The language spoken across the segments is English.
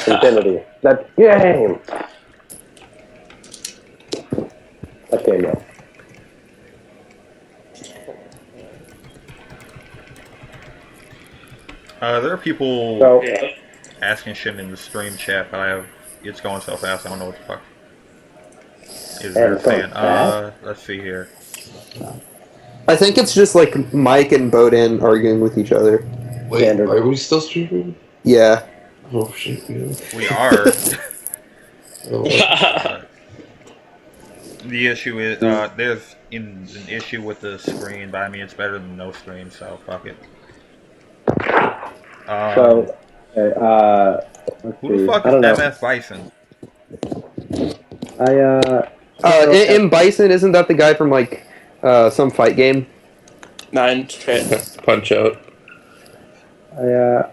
Infinity. That game. That game, though. There are people asking shit in the stream chat, but it's going so fast I don't know what the fuck is there saying. Let's see here. I think it's just like Mike and Bowden arguing with each other. Wait, are we still streaming? Yeah. Oh shit, yeah. We are. The issue is there's an issue with the screen, but I mean it's better than no screen, so fuck it. Who the fuck is MS Bison? In Bison, isn't that the guy from like some fight game? Punch Out.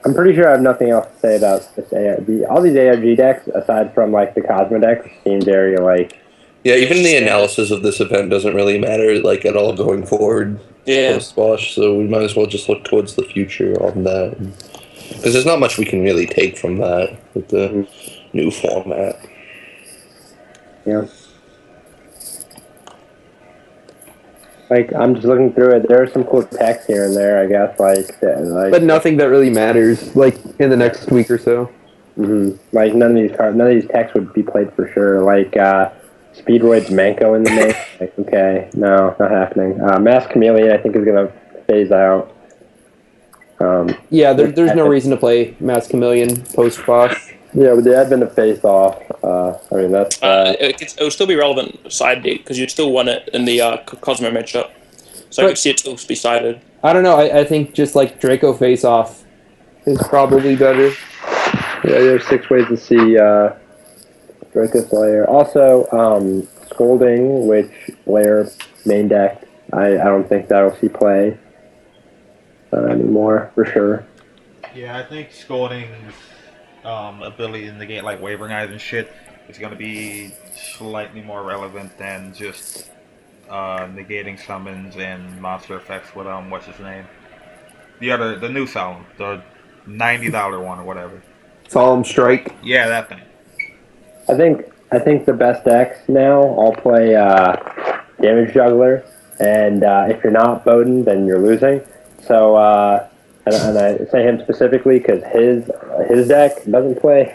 I'm pretty sure I have nothing else to say about this ARG. All these ARG decks, aside from like the Cosmo decks, seem very like. Yeah, even the analysis of this event doesn't really matter like at all going forward. Post-Bosch, so we might as well just look towards the future on that, because there's not much we can really take from that with the new format. Yeah. Like, I'm just looking through it. There are some cool text here and there, I guess. But nothing that really matters. Like in the next week or so. Like none of these texts would be played for sure. Like Speedroid's Manko in the main. Like, okay, no, not happening. Mass Chameleon, I think, is gonna phase out. There's no reason to play Mass Chameleon post Bosch. Yeah, with the advent of Face Off, I mean that's. It will still be relevant side deck because you'd still win it in the Cosmo matchup, so I could see it still be sided. I don't know. I think just like Draco Face Off is probably better. Yeah, there's 6 ways to see Draco Slayer. Also, Scolding, which Lair main deck. I don't think that'll see play anymore for sure. Yeah, I think Scolding's ability to negate like Wavering Eyes and shit is going to be slightly more relevant than just negating summons and monster effects with what's his name? The new Solemn, the $90 one or whatever. Solemn Strike. Yeah, that thing. I think the best decks now all play Damage Juggler, and if you're not Bowden, then you're losing. So. And I say him specifically because his deck doesn't play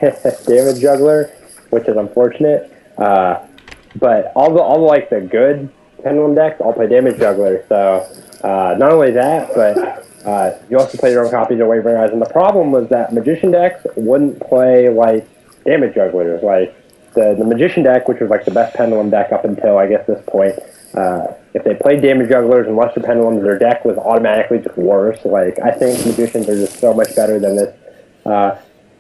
Damage Juggler, which is unfortunate. But all the like the good Pendulum decks all play Damage Juggler. So not only that, but you also play your own copies of Wavering Eyes. And the problem was that Magician decks wouldn't play like Damage Jugglers. Like the Magician deck, which was like the best Pendulum deck up until I guess this point. If they played Damage Jugglers and Luster Pendulums, their deck was automatically just worse. Like, I think Magicians are just so much better than this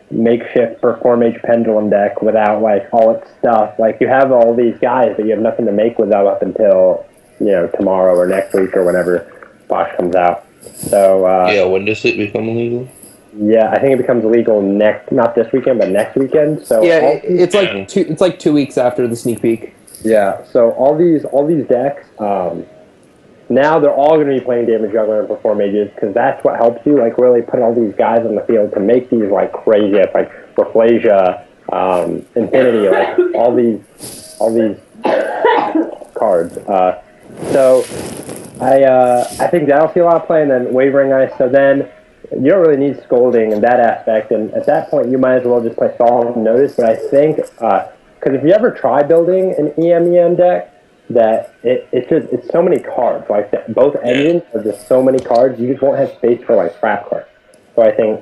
makeshift Performage Pendulum deck without, like, all its stuff. Like, you have all these guys, but you have nothing to make with them up until, tomorrow or next week or whenever Bosch comes out. So, when does it become illegal? Yeah, I think it becomes illegal not this weekend, but next weekend. So yeah, it's like 2 weeks after the sneak peek. Yeah, so all these decks, now they're all going to be playing Damage Juggler and Perform Mages because that's what helps you, like, really put all these guys on the field to make these, like, crazy, like, Rafflesia, Infinity, like, all these cards. So I think that'll see a lot of play, and then Wavering Ice, so then you don't really need Scolding in that aspect, and at that point you might as well just play Solemn Notice, but I think... because if you ever try building an EMEM deck, that it's so many cards. Like both engines are just so many cards. You just won't have space for like trap cards. So I think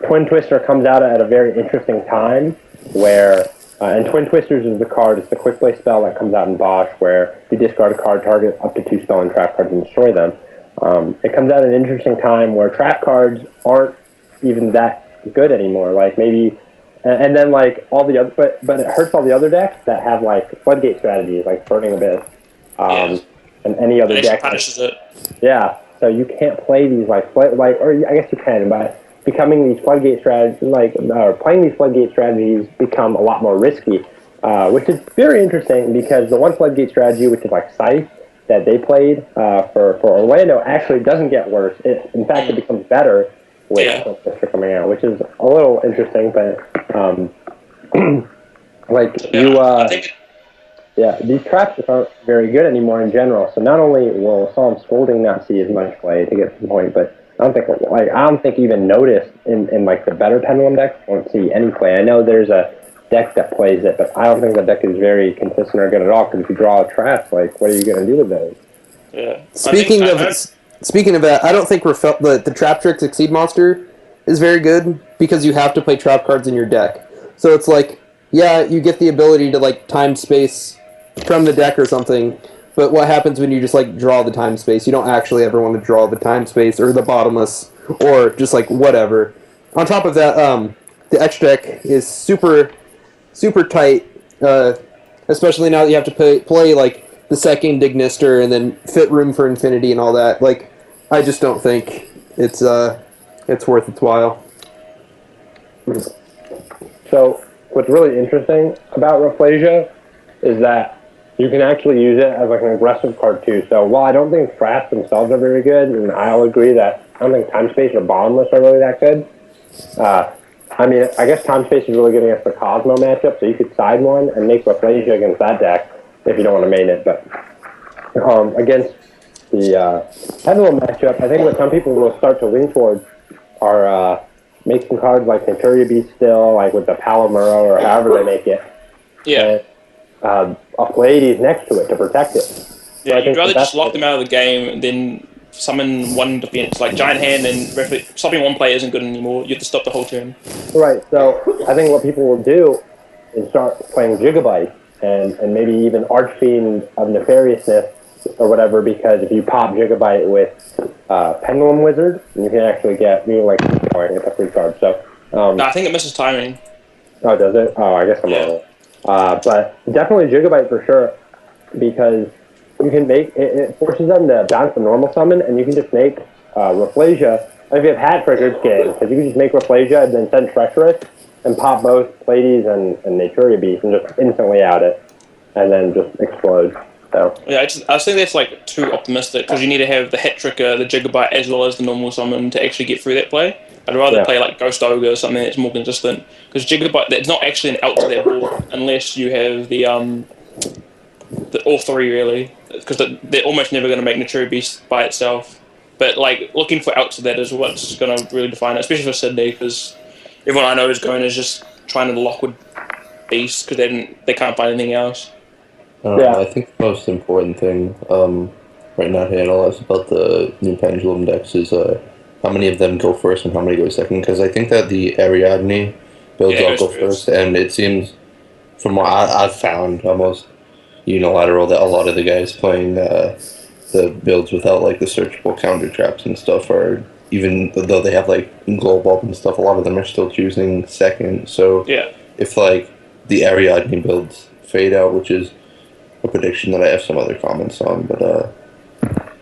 Twin Twister comes out at a very interesting time where and Twin Twisters is the card. It's the quick play spell that comes out in Bosch where you discard a card, target up to 2 spell and trap cards and destroy them. It comes out at an interesting time where trap cards aren't even that good anymore. Like maybe. And then, like, all the other... But it hurts all the other decks that have, like, floodgate strategies, like Burning Abyss. And any other deck... punishes it. Yeah, so you can't play these, or I guess you can, but becoming these floodgate strategies, or playing these floodgate strategies become a lot more risky, which is very interesting because the one floodgate strategy, which is, like, Scythe, that they played for Orlando actually doesn't get worse. In fact, it becomes better, with Yeah. Lister coming out, which is a little interesting, but like you, I think yeah, these traps aren't very good anymore in general. So not only will Solemn Scolding not see as much play to get to the point, but I don't think even Notice in like the better Pendulum decks won't see any play. I know there's a deck that plays it, but I don't think the deck is very consistent or good at all. Because if you draw traps, like what are you going to do with those? yeah. Speaking of that, I don't think the Trap Trick Exceed monster is very good because you have to play trap cards in your deck. So it's like, yeah, you get the ability to like time space from the deck or something, but what happens when you just like draw the time space? You don't actually ever want to draw the time space or the bottomless or just like whatever. On top of that, the X deck is super tight, especially now that you have to play like the second Dignister and then fit Room for Infinity and all that. Like, I just don't think it's worth its while. So what's really interesting about Rafflesia is that you can actually use it as like an aggressive card too. So while I don't think traps themselves are very good, and I'll agree that I don't think Time Space or Bottomless are really that good. I mean, I guess Time Space is really good against the Cosmo matchup, so you could side one and make Rafflesia against that deck if you don't want to main it. But against the Pendulum matchup, I think what some people will start to lean towards are making cards like Centuria Beast still, like with the Palomuro or however they make it. Yeah. And a Pleiades next to it to protect it. So Yeah, I you'd think rather the just best lock them out of the game and then summon one defense, like Giant Hand, and stopping one player isn't good anymore. You have to stop the whole turn. Right, so I think what people will do is start playing Gigabyte and maybe even Archfiend of Nefariousness or whatever, because if you pop Gigabyte with Pendulum Wizard, you can actually get like get the free card. So No, I think it misses timing. oh, does it? Oh, I guess I'm wrong. But definitely Gigabyte for sure, because you can make it forces them to bounce the normal summon, and you can just make Rafflesia. If you have Hat Trick, it's game, because you can just make Rafflesia and then send Treacherous and pop both Pleiades and Naturia Beast and just instantly out it, and then just explode. So Yeah, I think that's like too optimistic because you need to have the Hat Tricker, the Gigabyte, as well as the normal summon to actually get through that play. I'd rather play like Ghost Ogre or something that's more consistent, because Gigabyte, that's not actually an out to that board unless you have the all three really, because they're almost never going to make Naturia Beast by itself. But like looking for outs of that is what's going to really define it, especially for Sydney, because everyone I know is just trying to lock with Beast because they can't find anything else. I think the most important thing right now to analyze about the new Pendulum decks is how many of them go first and how many go second. Because I think that the Ariadne builds all go first, and it seems, from what I've found, almost unilateral, that a lot of the guys playing the builds without like the searchable counter traps and stuff are, even though they have like glow bulb and stuff, a lot of them are still choosing second. So if like the Ariadne builds fade out, which is a prediction that I have some other comments on, but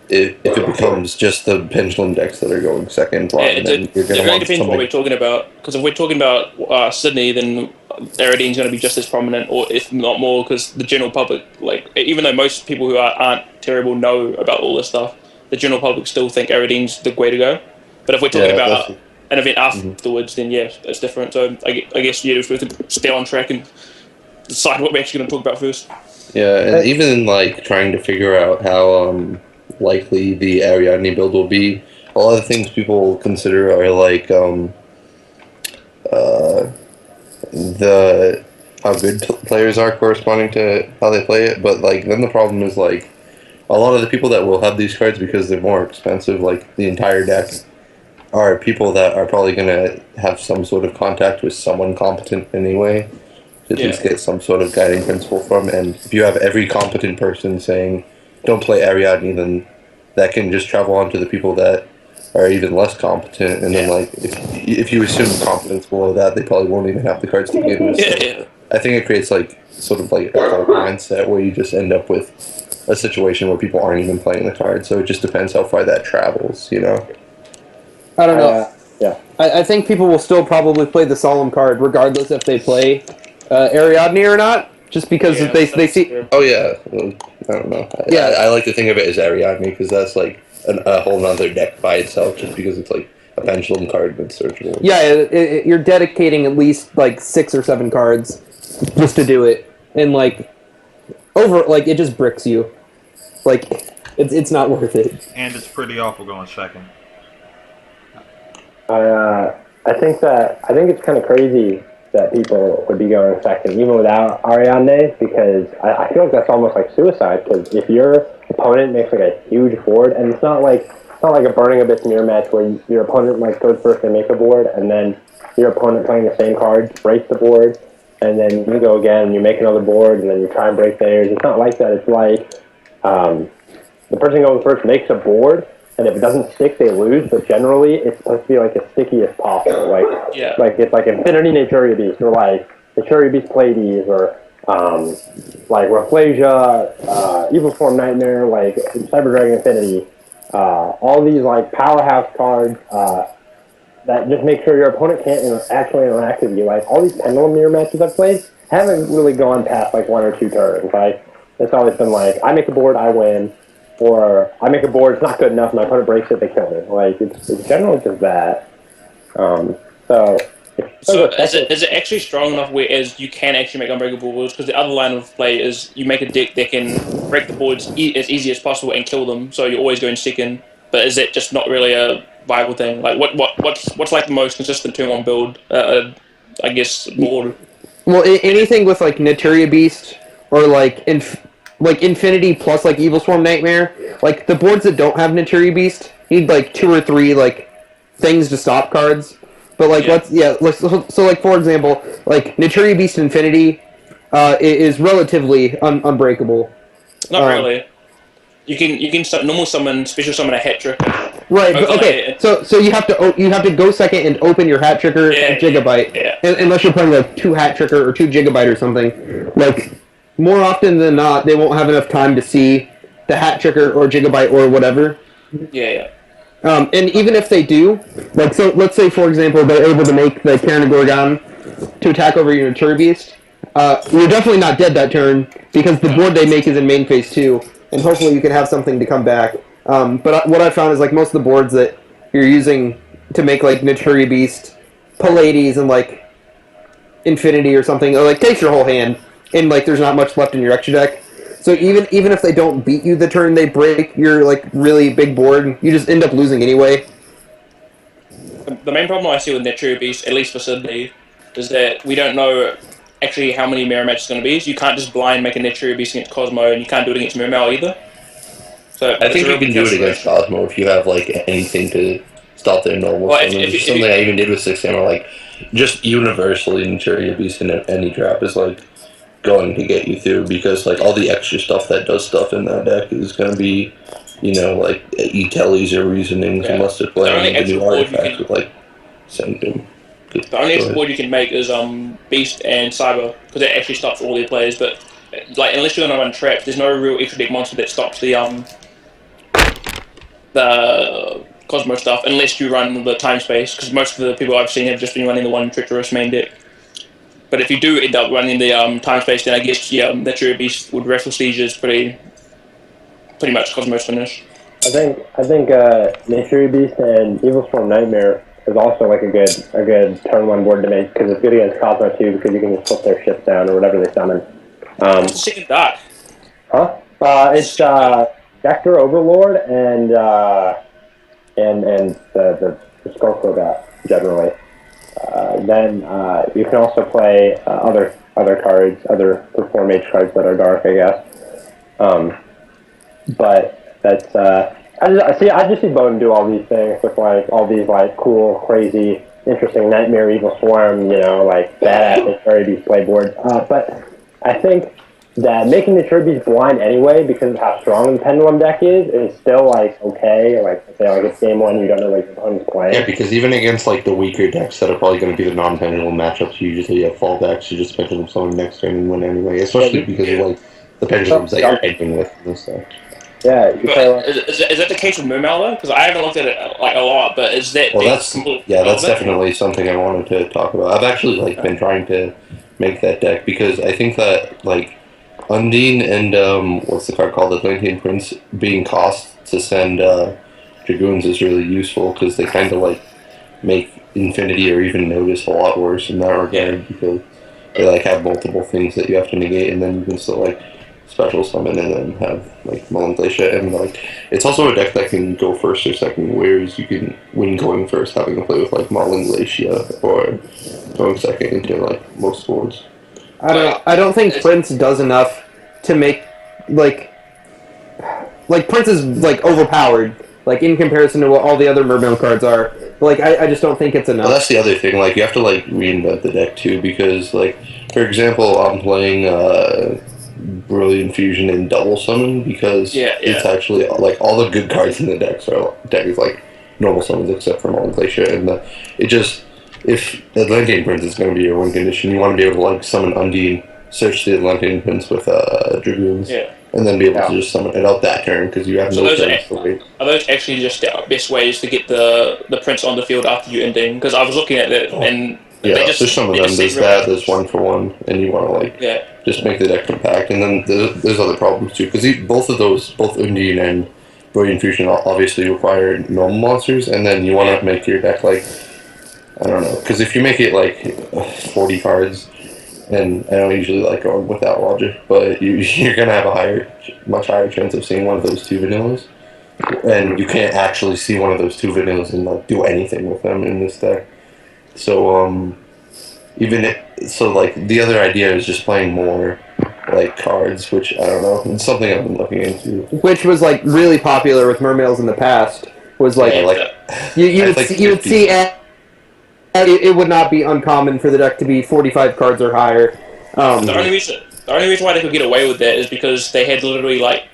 if it becomes just the Pendulum decks that are going second, then you're going to want depends what we're talking about. Because if we're talking about Sydney, then Ariadne's going to be just as prominent, or if not more, because the general public, like, even though most people who aren't terrible know about all this stuff, the general public still think Ariadne's the way to go. But if we're talking about an event afterwards, then yeah, that's different. So I guess if we could stay on track and decide what we're actually going to talk about first. Yeah, and even like trying to figure out how likely the Ariadne build will be, a lot of things people consider are like the how good players are corresponding to how they play it, but like then the problem is like a lot of the people that will have these cards because they're more expensive, like the entire deck, are people that are probably going to have some sort of contact with someone competent anyway, to at least get some sort of guiding principle from. And if you have every competent person saying, don't play Ariadne, then that can just travel on to the people that are even less competent. And then, like, if you assume competence below that, they probably won't even have the cards to begin with. So I think it creates, like, sort of like a cult mindset where you just end up with a situation where people aren't even playing the cards. So it just depends how far that travels, you know? I don't know. I think people will still probably play the Solemn card regardless if they play Ariadne or not, just because they see. Oh yeah, well, I don't know. I like to think of it as Ariadne because that's like a whole nother deck by itself, just because it's like a pendulum card with searchable. Yeah, you're dedicating at least like 6 or 7 cards just to do it, and like it just bricks you. Like it's not worth it. And it's pretty awful going second. I think it's kind of crazy that people would be going second even without Ariadne, because I feel like that's almost like suicide. Because if your opponent makes like a huge board, and it's not like a Burning Abyss mirror match where your opponent like goes first and make a board, and then your opponent playing the same cards breaks the board, and then you go again and you make another board, and then you try and break theirs. It's not like that. It's like the person going first makes a board, and if it doesn't stick, they lose. But generally, it's supposed to be like as sticky as possible. Like it's like Infinity Naturia Beast, or like Naturia Beast Pleiades, or like Rafflesia, Evil Form Nightmare, like Cyber Dragon Infinity. All these like powerhouse cards that just make sure your opponent can't actually interact with you. Like all these Pendulum Mirror matches I've played haven't really gone past like 1 or 2 turns. Like it's always been like I make a board, I win. Or I make a board, it's not good enough, my opponent breaks it, they kill me. Like, it's generally just that. So is it actually strong enough whereas you can actually make unbreakable boards? Because the other line of play is you make a deck that can break the boards as easy as possible and kill them, so you're always going second. But is that just not really a viable thing? Like, what's like the most consistent turn 1 build, I guess, board? Well, anything with like Naturia Beast or like Infinity plus like Evil Swarm Nightmare, like the boards that don't have Naturia Beast need like 2 or 3 like things to stop cards. But like so like for example, like Naturia Beast Infinity is relatively unbreakable. Not really. You can normal summon, special summon a hat trick. Right, but okay. So you have to go second and open your hat tricker Gigabyte. Yeah. Unless you're playing like 2 hat tricker or 2 Gigabyte or something. Like more often than not, they won't have enough time to see the hat tricker or Gigabyte or whatever. Yeah. And even if they do, like so, let's say for example they're able to make the Karen Gorgon to attack over your Naturia Beast. You're definitely not dead that turn because the board they make is in main phase 2, and hopefully you can have something to come back. But what I found is like most of the boards that you're using to make like Naturia Beast, Pleiades, and like Infinity or something, or like takes your whole hand, and like there's not much left in your extra deck. So even if they don't beat you the turn they break your like really big board, you just end up losing anyway. The main problem I see with Naturia Beast, at least for Sydney, is that we don't know actually how many mirror matches it's going to be. So you can't just blind make a Naturia Beast against Cosmo, and you can't do it against Mermail either. So I think you can do it against Cosmo if you have like anything to stop their normal. Well, something I even did with 6 Hammer, like just universally Naturia Beast in any trap is like going to get you through, because like all the extra stuff that does stuff in that deck is going to be, like E-Tellies or Reasonings, unless they're playing the new artifacts with like Sanctum. The only extra board you can make is Beast and Cyber, because it actually stops all their players. But like unless you're going to run traps, there's no real extra deck monster that stops the Cosmo stuff, unless you run the Time Space, because most of the people I've seen have just been running the one Treacherous main deck. But if you do end up running the Time Space, then I guess Naturia Beast would Wrestle Siege is pretty much Cosmos finish. I think Naturia Beast and Evil Storm Nightmare is also like a good turn 1 board to make, because it's good against Cosmo too, because you can just put their ships down or whatever they summon. What's the second dark? Huh? It's Vector Overlord and the Skulker guy generally. Then you can also play other cards, other Perform Mage cards that are dark, I guess. But that's I just see Bowden do all these things with like all these like cool, crazy, interesting Nightmare Evil Swarm, like badass Naturia Beast playboard. But I think that making the Naturia Beast blind anyway, because of how strong the Pendulum deck is still like okay. Like say like it's game 1, you don't know what your opponent's playing. Yeah, because even against like the weaker decks that are probably going to be the non-pendulum matchups, you usually have fallbacks. You just pendulum someone next turn and win anyway. Especially because of like the pendulums that you're hitting with and stuff. Yeah, is that the case with Mermail though? Because I haven't looked at it like a lot, but is that? Well, that's definitely something I wanted to talk about. I've actually like been trying to make that deck, because I think that like Undine and what's the card called, the Atlantean Prince, being cost to send Dragoons is really useful, because they kind of like make Infinity or even Notice a lot worse in that regard because they like have multiple things that you have to negate, and then you can still like special summon and then have like Mullen Glacier, and like it's also a deck that can go first or second, whereas you can when going first having to play with like Mullen Glacier or going second into like most boards. I don't know. I don't think Prince does enough to make like Prince is like overpowered, like in comparison to what all the other Mermail cards are. Like I just don't think it's enough. Well, that's the other thing. Like you have to like reinvent the deck too, because like for example, I'm playing Brilliant Fusion in double summon because it's actually like all the good cards in the deck is like normal summons except for Mullen Glacier, and it just if Atlantean Prince is going to be your win condition, you want to be able to like summon Undine, search the Atlantean Prince with Dragoons, and then be able to just summon it out that turn because you have no turns to wait. Are those actually just the best ways to get the Prince on the field after you ending? Because I was looking at that and there's some of them. There's that. There's 1-for-1, and you want to like just make the deck compact. And then there's other problems too because both of those, both Undine and Brilliant Fusion, obviously require normal monsters, and then you want to make your deck like I don't know, because if you make it like 40 cards, and I don't usually like going with that logic, but you're gonna have much higher chance of seeing one of those two vanillas, and you can't actually see one of those two vanillas and like do anything with them in this deck. So like the other idea is just playing more like cards, which I don't know, it's something I've been looking into. Which was like really popular with Mermails in the past. Was like you would see. It would not be uncommon for the deck to be 45 cards or higher. The only reason why they could get away with that is because they had literally like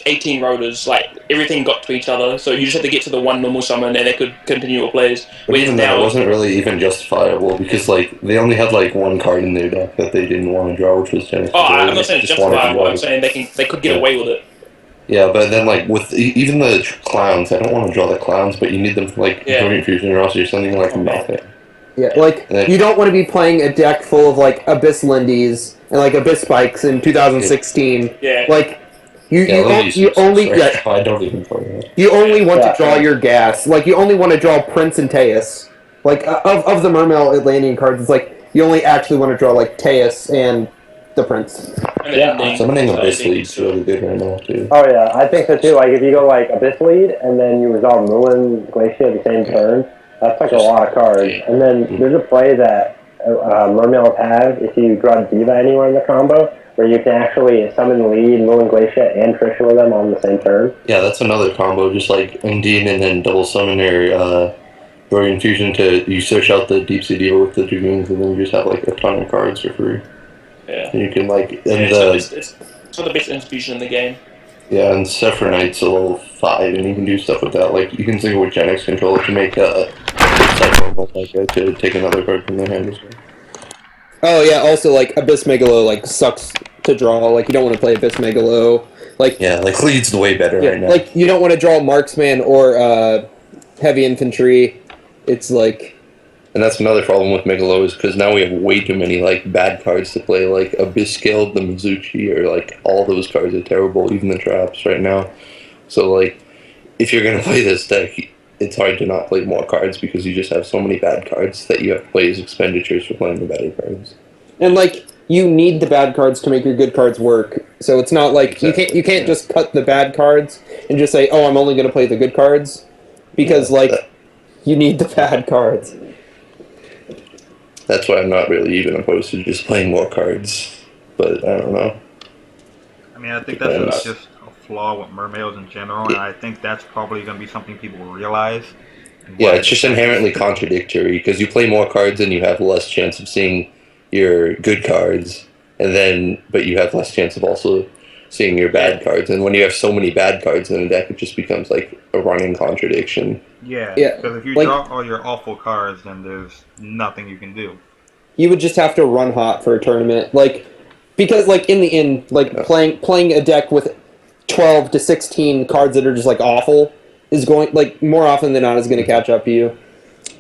18 rotors, like everything got to each other, so you just had to get to the one normal summon and they could continue your plays. But even now, it wasn't really even justifiable because like they only had like one card in their deck that they didn't want to draw, which was Genesis. I'm not saying it's justifiable. I'm saying they could get away with it. Yeah, but then like with even the clowns, I don't want to draw the clowns, but you need them for like Brilliant Fusion, or else you're sending like nothing. Yeah, like you don't want to be playing a deck full of like Abyss Lindies and like Abyss Spikes in 2016. Yeah. Like you only I don't even play that. You only want to draw your gas. Like you only want to draw Prince and Teus. Like of the Mermail Atlantean cards, it's like you only actually want to draw like Teus and the Prince. Summoning Abyss Lead's really good right now too. Oh yeah, I think so too. Like if you go like Abyss Lead and then you resolve Mullen Glacier at the same turn, that's like a lot of cards. And then there's a play that Mermails have if you draw Diva anywhere in the combo, where you can actually summon Lead, Mullen Glacier, and Trishula them on the same turn. Yeah, that's another combo, just like Undine and then double summon your Brilliant Fusion to you search out the Deep Sea Diva with the Dragoons, and then you just have like a ton of cards for free. Yeah. And you can like it's the best infusion in the game. Yeah, and Sephir Knight's a level 5, and you can do stuff with that. Like you can single with Gen X control to make a to take another card from their hand as well. Oh yeah, also like Abyss Megalo like sucks to draw. Like you don't want to play Abyss Megalo. Like like Lead's way better right now. Like you don't want to draw Marksman or Heavy Infantry. It's like. And that's another problem with Megalo is because now we have way too many like bad cards to play. Like Abyss Scaled, the Mizuchi, or like all those cards are terrible. Even the traps right now. So like, if you're gonna play this deck, it's hard to not play more cards because you just have so many bad cards that you have to play as expenditures for playing the better cards. And like you need the bad cards to make your good cards work. So it's not like you can't just cut the bad cards and just say, oh, I'm only gonna play the good cards, because you need the bad cards. That's why I'm not really even opposed to just playing more cards, but I don't know. I mean, I think that's just a flaw with Mermails in general, and I think that's probably going to be something people realize. Yeah, it's just inherently contradictory, because you play more cards and you have less chance of seeing your good cards, but you have less chance of also seeing your bad cards, and when you have so many bad cards in a deck, it just becomes like a running contradiction. Yeah, because if you draw all your awful cards, then there's nothing you can do. You would just have to run hot for a tournament, because in the end, playing a deck with 12 to 16 cards that are just awful is going more often than not is going to catch up to you.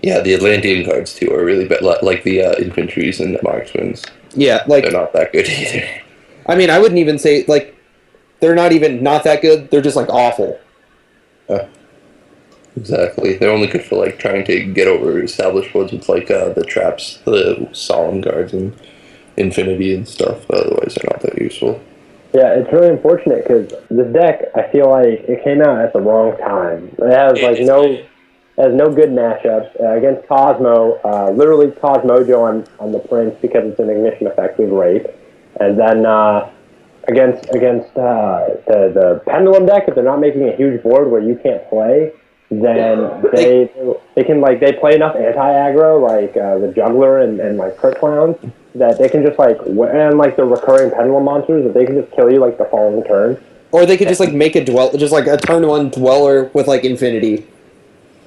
Yeah, the Atlantean cards too are really bad, like the infantries and the marksmans. Yeah, they're not that good either. I mean, I wouldn't even say they're not even not that good. They're just awful. Exactly. They're only good for like trying to get over established boards with like the traps, the solemn guards, and infinity and stuff. Otherwise, they're not that useful. Yeah, it's really unfortunate because this deck, I feel like it came out at the wrong time. It has no good matchups against Cosmo. Literally Cosmojo on the Prince because it's an ignition effect with rape, and then against the Pendulum deck, if they're not making a huge board where you can't play, then they can like they play enough anti aggro like the Juggler and like Crit Clowns that they can just like and like the recurring Pendulum monsters that they can just kill you like the following turn. Or they could just like make just like a turn 1 Dweller with like Infinity.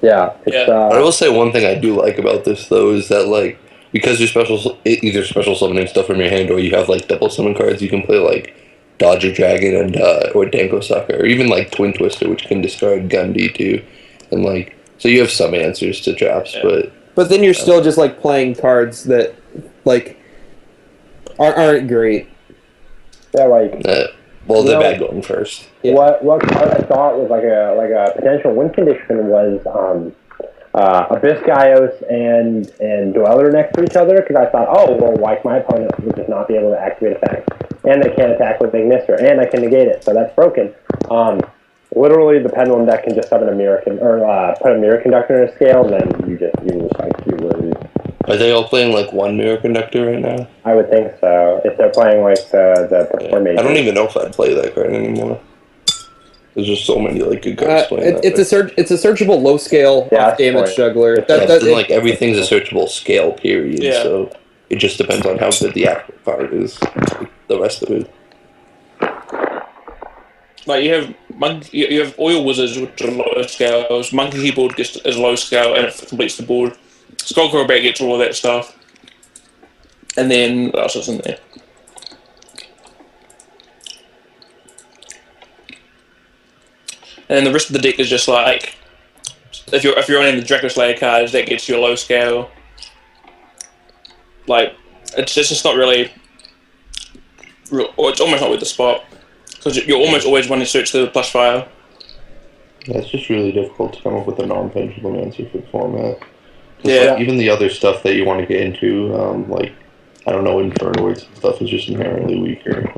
Yeah, I will say one thing I do like about this though is that like because you're either special summoning stuff from your hand or you have like double summon cards, you can play like Dodger Dragon and or Danko Saka or even like Twin Twister, which can discard Gundy too, and like so you have some answers to traps, but then you're still just like playing cards that like aren't great. Yeah, like well, they're bad going first. Yeah. What card I thought was like a potential win condition was Abyss Gaios and Dweller next to each other because I thought, oh well, like my opponent would just not be able to activate effects, and they can't attack with Ignister, and I can negate it, so that's broken. Literally, the Pendulum deck can just summon a mirror put a Mirror Conductor in a scale, and then you lose. Are they all playing like one Mirror Conductor right now? I would think so. If they're playing like the Perform Major. I don't even know if I'd play that card anymore. There's just so many like good cards playing that. It's a searchable low scale damage juggler. Like everything's a searchable scale period. Yeah. So it just depends on how good the actual card is. The rest of it. Like you have Oil Wizards which are low scales, Monkey Keyboard is low scale and it completes the board. Skullcrow Bat gets all of that stuff. And then what else is in there? And then the rest of the deck is just like if you're running the Draco Slayer cards, that gets you a low scale. Like it's just not really or it's almost not with the spot. Because you're almost always wanting to search the plush file. Yeah, it's just really difficult to come up with a non-pendulum answer for the format. Like, even the other stuff that you want to get into, like, I don't know, Infernoids and stuff is just inherently weaker.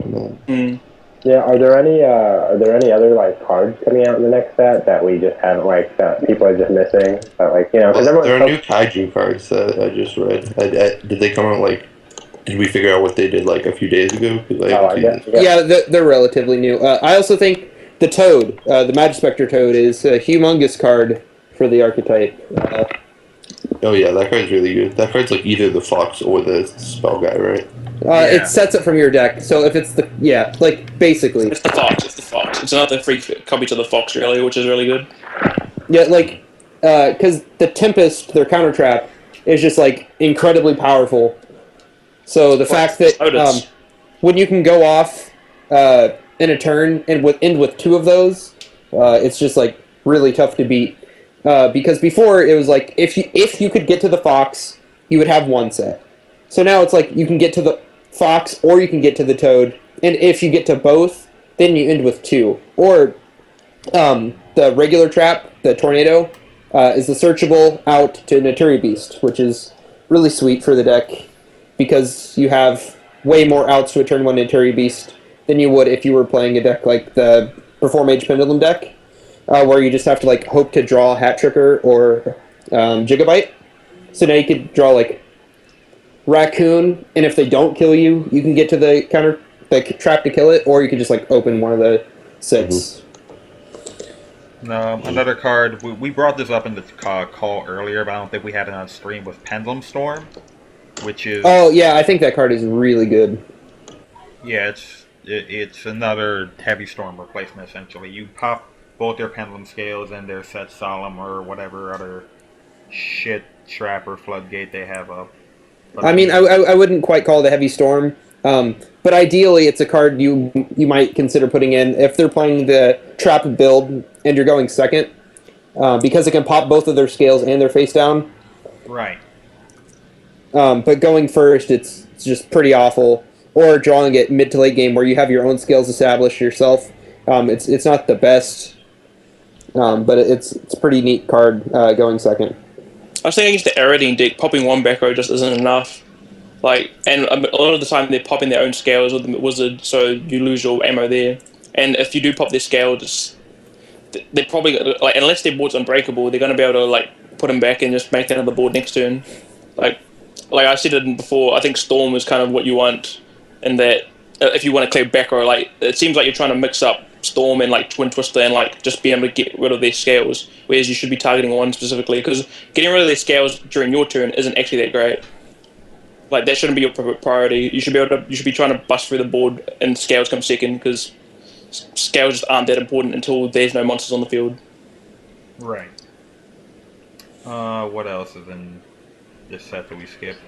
Yeah, are there any other like cards coming out in the next set that we just haven't like that people are just missing? Like there are new Kaiju cards that I just read. Did they come out like? Did we figure out what they did like a few days ago? Yeah, they're relatively new. I also think the Toad, the Magispector Toad, is a humongous card for the archetype. Oh yeah, that card's really good. That card's like either the Fox or the Spell Guy, right? It sets it from your deck, so if it's basically. It's the Fox. It's another free copy to the Fox, really, which is really good. Yeah, like, because the Tempest, their counter trap, is just like incredibly powerful. So the fact that when you can go off in a turn and end with 2 of those, it's just like really tough to beat. Because before it was like if you could get to the Fox, you would have 1 set. So now it's like you can get to the Fox or you can get to the Toad, and if you get to both, then you end with 2. Or the regular trap, the Tornado, is the searchable out to Naturi Beast, which is really sweet for the deck. Because you have way more outs to a turn 1 Naturi Beast than you would if you were playing a deck like the Perform Mage Pendulum deck, where you just have to like hope to draw Hat Tricker or Gigabyte. So now you could draw like Raccoon, and if they don't kill you, you can get to the trap to kill it, or you could just like open one of the 6. Another card, we brought this up in the call earlier, but I don't think we had it on stream, with Pendulum Storm. Which is... Oh, yeah, I think that card is really good. Yeah, it's another Heavy Storm replacement, essentially. You pop both their Pendulum Scales and their Set Solemn or whatever other shit trap or floodgate they have up. I mean, I wouldn't quite call it a Heavy Storm, but ideally it's a card you might consider putting in if they're playing the trap build and you're going second, because it can pop both of their scales and their face down. Right. But going first, it's just pretty awful. Or drawing it mid to late game where you have your own scales established yourself. It's not the best. But it's a pretty neat card going second. I was thinking against the Aerodine deck, popping one back row just isn't enough. And a lot of the time they're popping their own scales with the wizard, so you lose your ammo there. And if you do pop their scale, they're probably unless their board's unbreakable, they're going to be able to put them back and just make another board next turn. Like I said it before, I think Storm is kind of what you want, in that if you want to clear back row, it seems like you're trying to mix up Storm and Twin Twister and just be able to get rid of their scales, whereas you should be targeting one specifically, because getting rid of their scales during your turn isn't actually that great. That shouldn't be your priority. You should be trying to bust through the board, and scales come second, because scales just aren't that important until there's no monsters on the field. Right. What else is in this set that we skipped?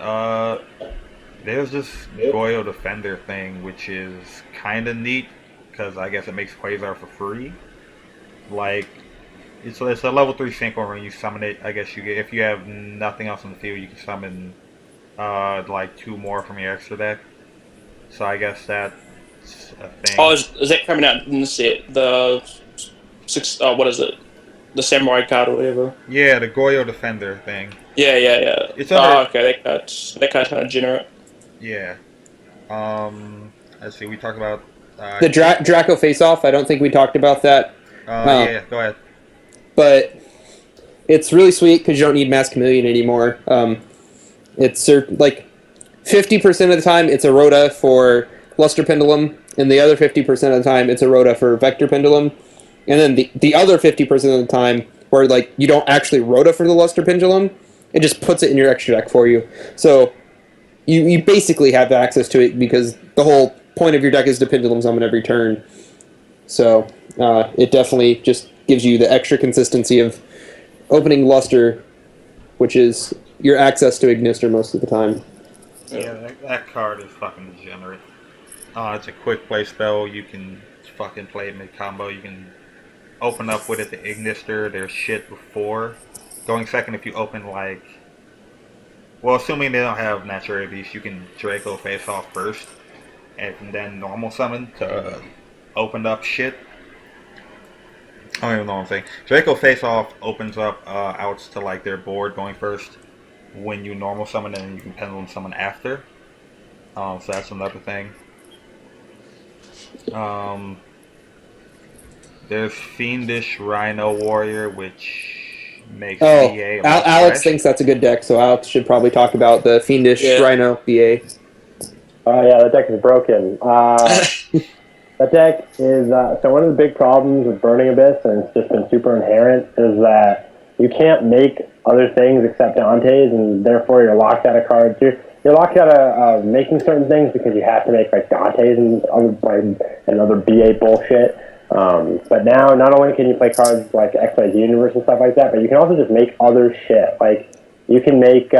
There's this Goyo Defender thing, which is kind of neat, because I guess it makes Quasar for free. It's a level 3 synchro ring. You summon it. I guess if you have nothing else on the field, you can summon 2 more from your extra deck. So I guess that's a thing. Oh, is that coming out in the set? The what is it? The Samurai card or whatever. Yeah, the Goyo Defender thing. Yeah. It's under... okay. That card's kind of generate. Yeah. Let's see. We talked about the Draco face-off. I don't think we talked about that. Yeah. Go ahead. But it's really sweet because you don't need Mass Chameleon anymore. It's 50% of the time it's a Rhoda for Luster Pendulum, and the other 50% of the time it's a Rhoda for Vector Pendulum. And then the other 50% of the time where you don't actually Rhoda for the Luster Pendulum, it just puts it in your extra deck for you. So you basically have access to it because the whole point of your deck is to Pendulum Summon every turn. So it definitely just gives you the extra consistency of opening Luster, which is your access to Ignister most of the time. Yeah, that card is fucking degenerate. It's a quick play spell. You can fucking play it mid-combo. You can open up with it the Ignister, their shit before. Going second if you open assuming they don't have Natural Beast, you can Draco face off first, and then normal summon to open up shit. I don't even know what I'm saying. Draco face off opens up outs to their board going first when you normal summon, and you can Pendulum Summon after. So that's another thing. There's Fiendish Rhino Warrior, which makes BA. Alex thinks that's a good deck, so Alex should probably talk about the Fiendish Rhino BA. Yeah, that deck is broken. That deck is so one of the big problems with Burning Abyss, and it's just been super inherent, is that you can't make other things except Dante's, and therefore you're locked out of cards. You're locked out of making certain things because you have to make Dante's and other BA bullshit. But now, not only can you play cards like X-Files Universe and stuff like that, but you can also just make other shit. You can make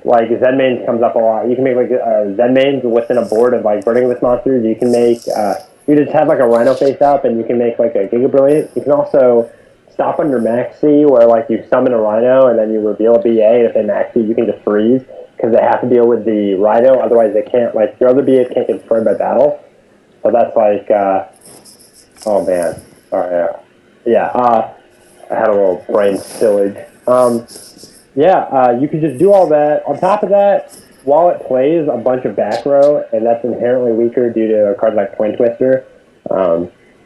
Zenmanes comes up a lot. You can make Zenmanes within a board of Burning Abyss monsters. You can make you just have a Rhino face up, and you can make a Giga Brilliant. You can also stop under Maxi, where you summon a Rhino and then you reveal a BA, and if they Maxi, you can just freeze because they have to deal with the Rhino. Otherwise, they can't. Your other BAs can't get destroyed by battle. So that's oh man, sorry. I had a little brain spillage. You can just do all that. On top of that, while it plays a bunch of back row, and that's inherently weaker due to a card like Twin Twister,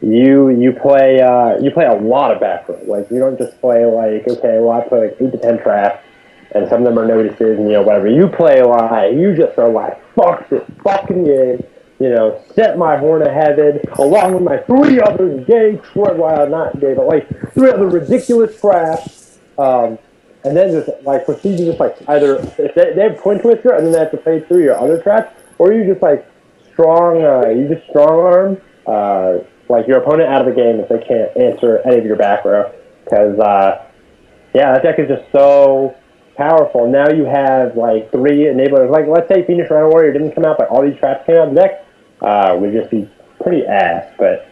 you play a lot of back row. You don't just play I play 8 to 10 traps, and some of them are notices, and whatever. You play you just are fuck this fucking game. Set my horn of heaven along with my 3 other gay, not gay, but 3 other ridiculous traps. And then just proceed to just either if they have Twin Twister and then they have to play through your other traps, or you just strong arm your opponent out of the game if they can't answer any of your back row. Because that deck is just so powerful. Now you have 3 enablers. Let's say Fiendish Rhino Warrior didn't come out, but all these traps came out of the deck, would just be pretty ass. But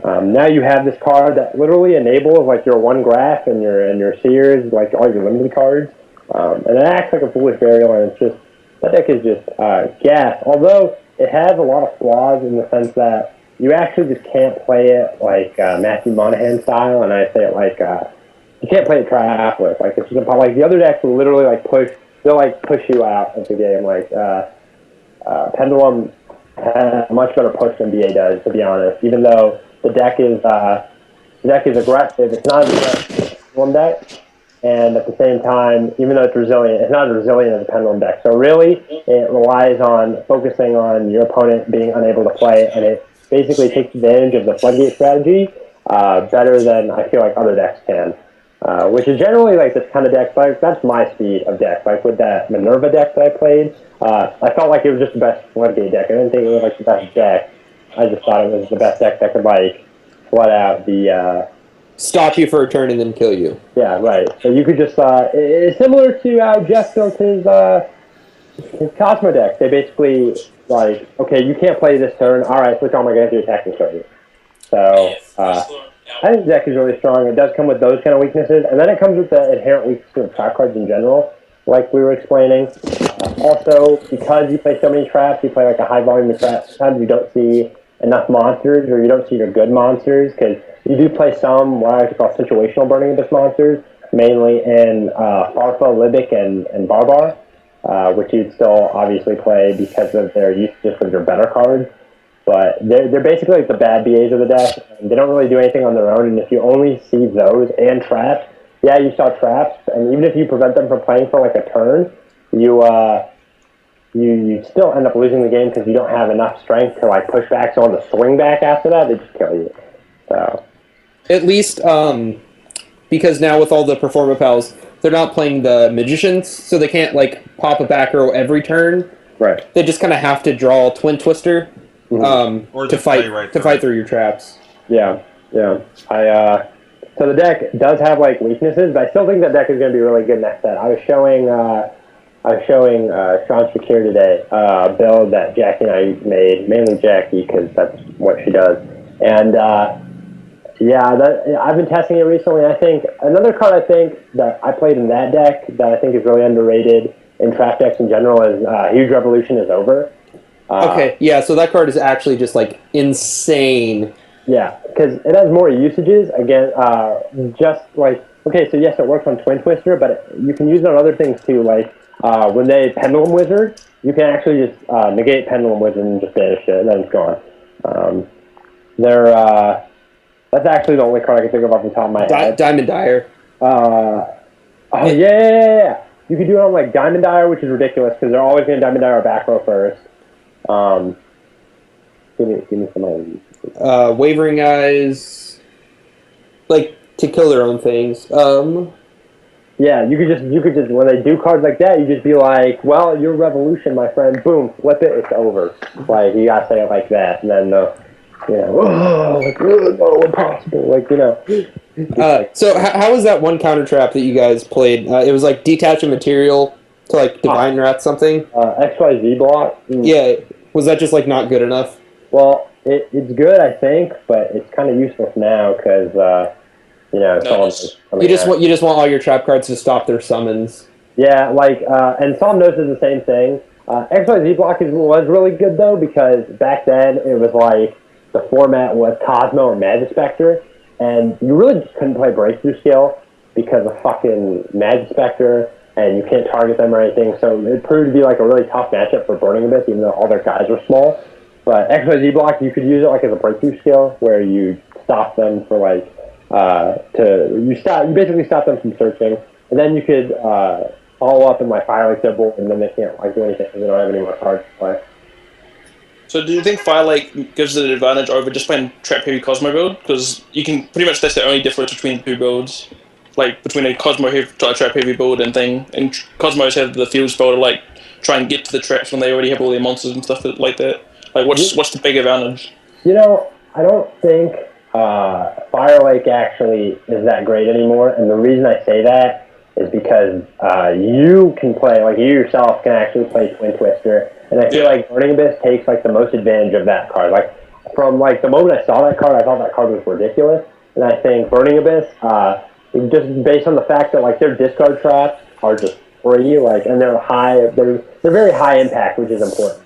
now you have this card that literally enables your 1 graph and your seers, all your limited cards, and it acts like a foolish burial. And it's just that deck is just gas. Although it has a lot of flaws in the sense that you actually just can't play it like Matthew Monahan style, and I say it like you can't play it Triathlon. Like it's just like the other decks will literally like they'll like push you out of the game. Like Pendulum has a much better push than BA does, to be honest. Even though the deck is aggressive, it's not an aggressive Pendulum deck. And at the same time, even though it's resilient, it's not as resilient as a Pendulum deck. So really, it relies on focusing on your opponent being unable to play, and it basically takes advantage of the floodgate strategy better than I feel like other decks can. Which is generally like this kind of deck. Like that's my speed of deck. Like with that Minerva deck that I played, I felt like it was just the best floodgate deck. I didn't think it was like the best deck. I just thought it was the best deck that could like flood out the. Stop you for a turn and then kill you. Yeah, right. So you could just it's similar to how Jeff built his Cosmo deck. They basically like, okay, you can't play this turn. All right, switch on my guys to attack and show you. So I think the deck is really strong. It does come with those kind of weaknesses, and then it comes with the inherent weaknesses of trap cards in general, like we were explaining. Also, because you play so many traps, you play like a high volume of traps. Sometimes you don't see enough monsters, or you don't see your good monsters, because you do play some what I like to call situational burning abyss monsters, mainly in Farfa, Libic, and Barbar, which you'd still obviously play because of their use just with your better cards. But they're basically like the bad BAs of the deck. And they don't really do anything on their own, and if you only see those and traps, yeah, you saw traps, and even if you prevent them from playing for like a turn, you still end up losing the game because you don't have enough strength to like push back. So on the swing back after that, they just kill you. So at least because now with all the Performa pals, they're not playing the magicians, so they can't like pop a back row every turn. Right. They just kind of have to draw Twin Twister to fight through your traps. Yeah. So the deck does have like weaknesses, but I still think that deck is going to be really good next set. I was showing Sean Shakir today a build that Jackie and I made, mainly Jackie because that's what she does. And I've been testing it recently. I think another card that I played in that deck that I think is really underrated in trap decks in general is Huge Revolution is Over. Okay, yeah, so that card is actually just like insane. Yeah, because it has more usages. Again, just like, okay, so yes, it works on Twin Twister, but you can use it on other things too. Like when they Pendulum Wizard, you can actually just negate Pendulum Wizard and just banish it, and then it's gone. That's actually the only card I can think of off the top of my head. Diamond Dyer. Yeah. You could do it on like Diamond Dyer, which is ridiculous because they're always going to Diamond Dyer back row first. Give me some ideas. Wavering Eyes, like to kill their own things. Yeah, you could just when they do cards like that, you just be like, well, your revolution, my friend, boom, flip it, it's over. Like you gotta say it like that, and then impossible, like So how was that one counter trap that you guys played? It was like detach a material to like Divine Wrath something. XYZ block. Yeah, was that just like not good enough? Well, it's good, I think, but it's kind of useless now because you just want all your trap cards to stop their summons. Yeah, like and Somnos is the same thing. XYZ block was really good though because back then it was like the format was Cosmo or Magispector, and you really just couldn't play Breakthrough Skill because of fucking Magispector, and you can't target them or anything. So it proved to be like a really tough matchup for Burning Abyss, even though all their guys were small. But XYZ block, you could use it like as a breakthrough skill, where you stop them for like you basically stop them from searching, and then you could follow up and like Firelake their board, and then they can't like do anything because they don't have any more cards to play. So do you think Firelake gives it an advantage over just playing Trap Heavy Cosmo build? Because you can pretty much that's the only difference between the two builds, like between a Cosmo Trap Heavy build and thing. And Cosmos have the field spell to like try and get to the traps when they already have all their monsters and stuff like that. Like what's the big advantage? I don't think Firelake actually is that great anymore, and the reason I say that is because you can play, like you yourself can actually play Twin Twister, and I feel like Burning Abyss takes like the most advantage of that card. Like from like the moment I saw that card, I thought that card was ridiculous, and I think Burning Abyss, just based on the fact that like their discard traps are just free, like, and they're very high impact, which is important.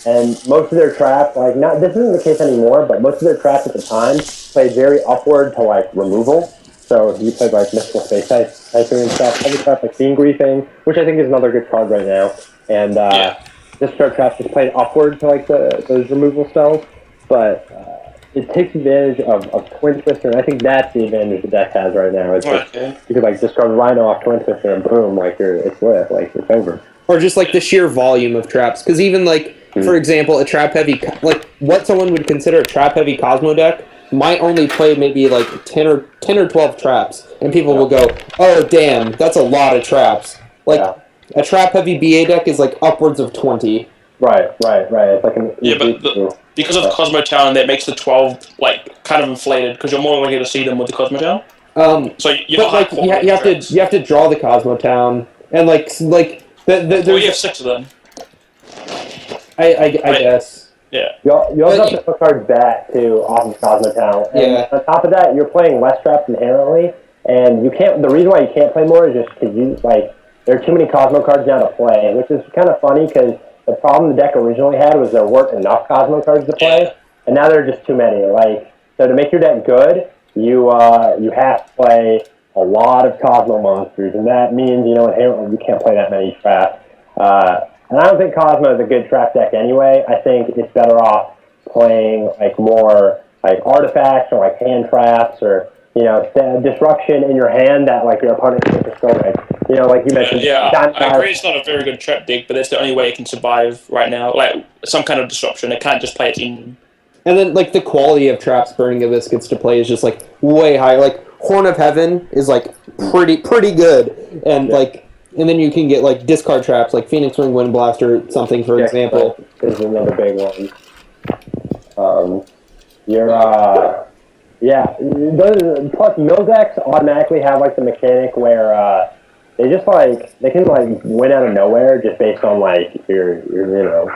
and most of their traps, like not this isn't the case anymore, but most of their traps at the time played very upward to like removal. So you played like mystical space typing and stuff. Other traps like Fiend Griefing, which I think is another good card right now, and Discharge traps just played upward to like those removal spells, but it takes advantage of Twin Twister, and I think that's the advantage the deck has right now. It's like, you could like discard Rhino off Twin Twister and boom, like it's lit, like it's over. Or just like the sheer volume of traps, because even like for example, a trap heavy like what someone would consider a trap heavy Cosmo deck might only play maybe like 10 or 12 traps, and people will go, oh damn, that's a lot of traps. Like a trap heavy BA deck is like upwards of 20. Right. It's like but because of Cosmo Town, that makes the 12 like kind of inflated because you're more likely to see them with the Cosmo Town. So you have to draw the Cosmo Town, and like you have 6 of them. I guess. Yeah. You also have to put cards back too off of Cosmo Town, and on top of that, you're playing less traps inherently, and you can't. The reason why you can't play more is just because there are too many Cosmo cards now to play, which is kind of funny because the problem the deck originally had was there weren't enough Cosmo cards to play, and now there are just too many. Like, so to make your deck good, you have to play a lot of Cosmo monsters, and that means inherently you can't play that many traps. And I don't think Cosmo is a good trap deck anyway. I think it's better off playing like more like artifacts or like hand traps or disruption in your hand that like your opponent can destroy. Like you mentioned. I agree. It's not a very good trap deck, but that's the only way it can survive right now. Like some kind of disruption. It can't just play its engine. And then like the quality of traps Burning Abyss gets to play is just like way higher. Like Horn of Heaven is like pretty good, and and then you can get like discard traps like Phoenix Ring, Wind Blaster, something for example. This is another big one. Plus mill decks automatically have like the mechanic where they just they can like win out of nowhere just based on like your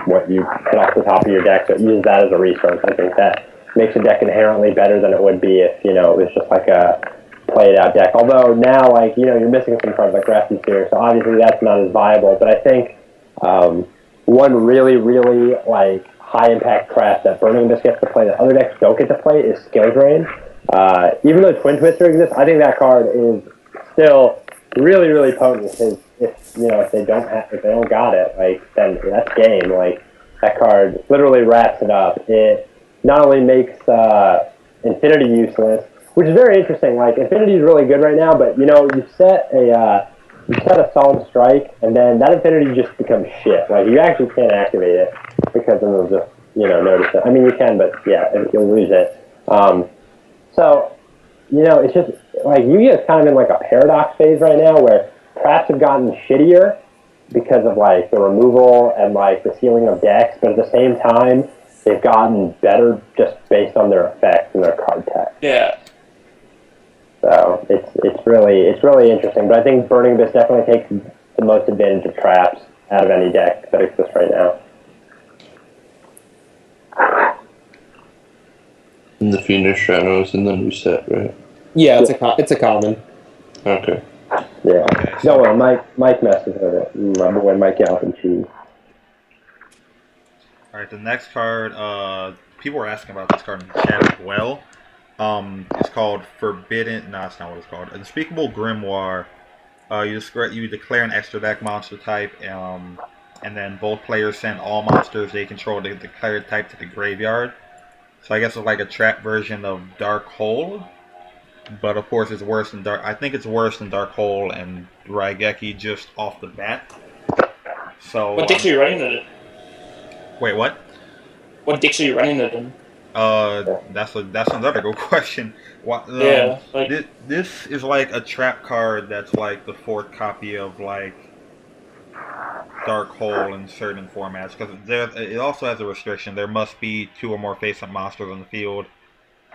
what you put off the top of your deck. So use that as a resource. I think that makes a deck inherently better than it would be if it was just like a played out deck. Although now you're missing some cards like Rasty Sphere, so obviously that's not as viable. But I think one really like high impact trap that Burning Abyss gets to play that other decks don't get to play is Skill Drain. Even though Twin Twister exists, I think that card is still really potent because if they don't got it, then that's game. Like that card literally wraps it up. It not only makes Infinity useless, which is very interesting. Like Infinity is really good right now, but you set a Solemn Strike, and then that Infinity just becomes shit. Like you actually can't activate it because then they'll just notice it. I mean you can, but you'll lose it. So it's just like Yu-Gi-Oh! Is kind of in like a paradox phase right now where traps have gotten shittier because of like the removal and like the ceiling of decks, but at the same time they've gotten better just based on their effects and their card tech. Yeah. So it's really interesting, but I think Burning Abyss definitely takes the most advantage of traps out of any deck that exists right now. And the Fiendish Shadow is in the new set, right? Yeah, it's a common. Okay. Yeah. No, Mike messes with it. My boy Mike Alvin Cheese. Alright, the next card, people were asking about this card in the chat as well. It's called Forbidden. No, that's not what it's called. Unspeakable Grimoire. You declare an extra deck monster type, and then both players send all monsters they control the declared type to the graveyard. So I guess it's like a trap version of Dark Hole, but of course it's worse than Dark. I think it's worse than Dark Hole and Raigeki just off the bat. So what decks are you running it in? Wait, what? What decks are you running it in? That's another good question. This is like a trap card that's like the fourth copy of like Dark Hole in certain formats, because it also has a restriction. There must be 2 or more face-up monsters on the field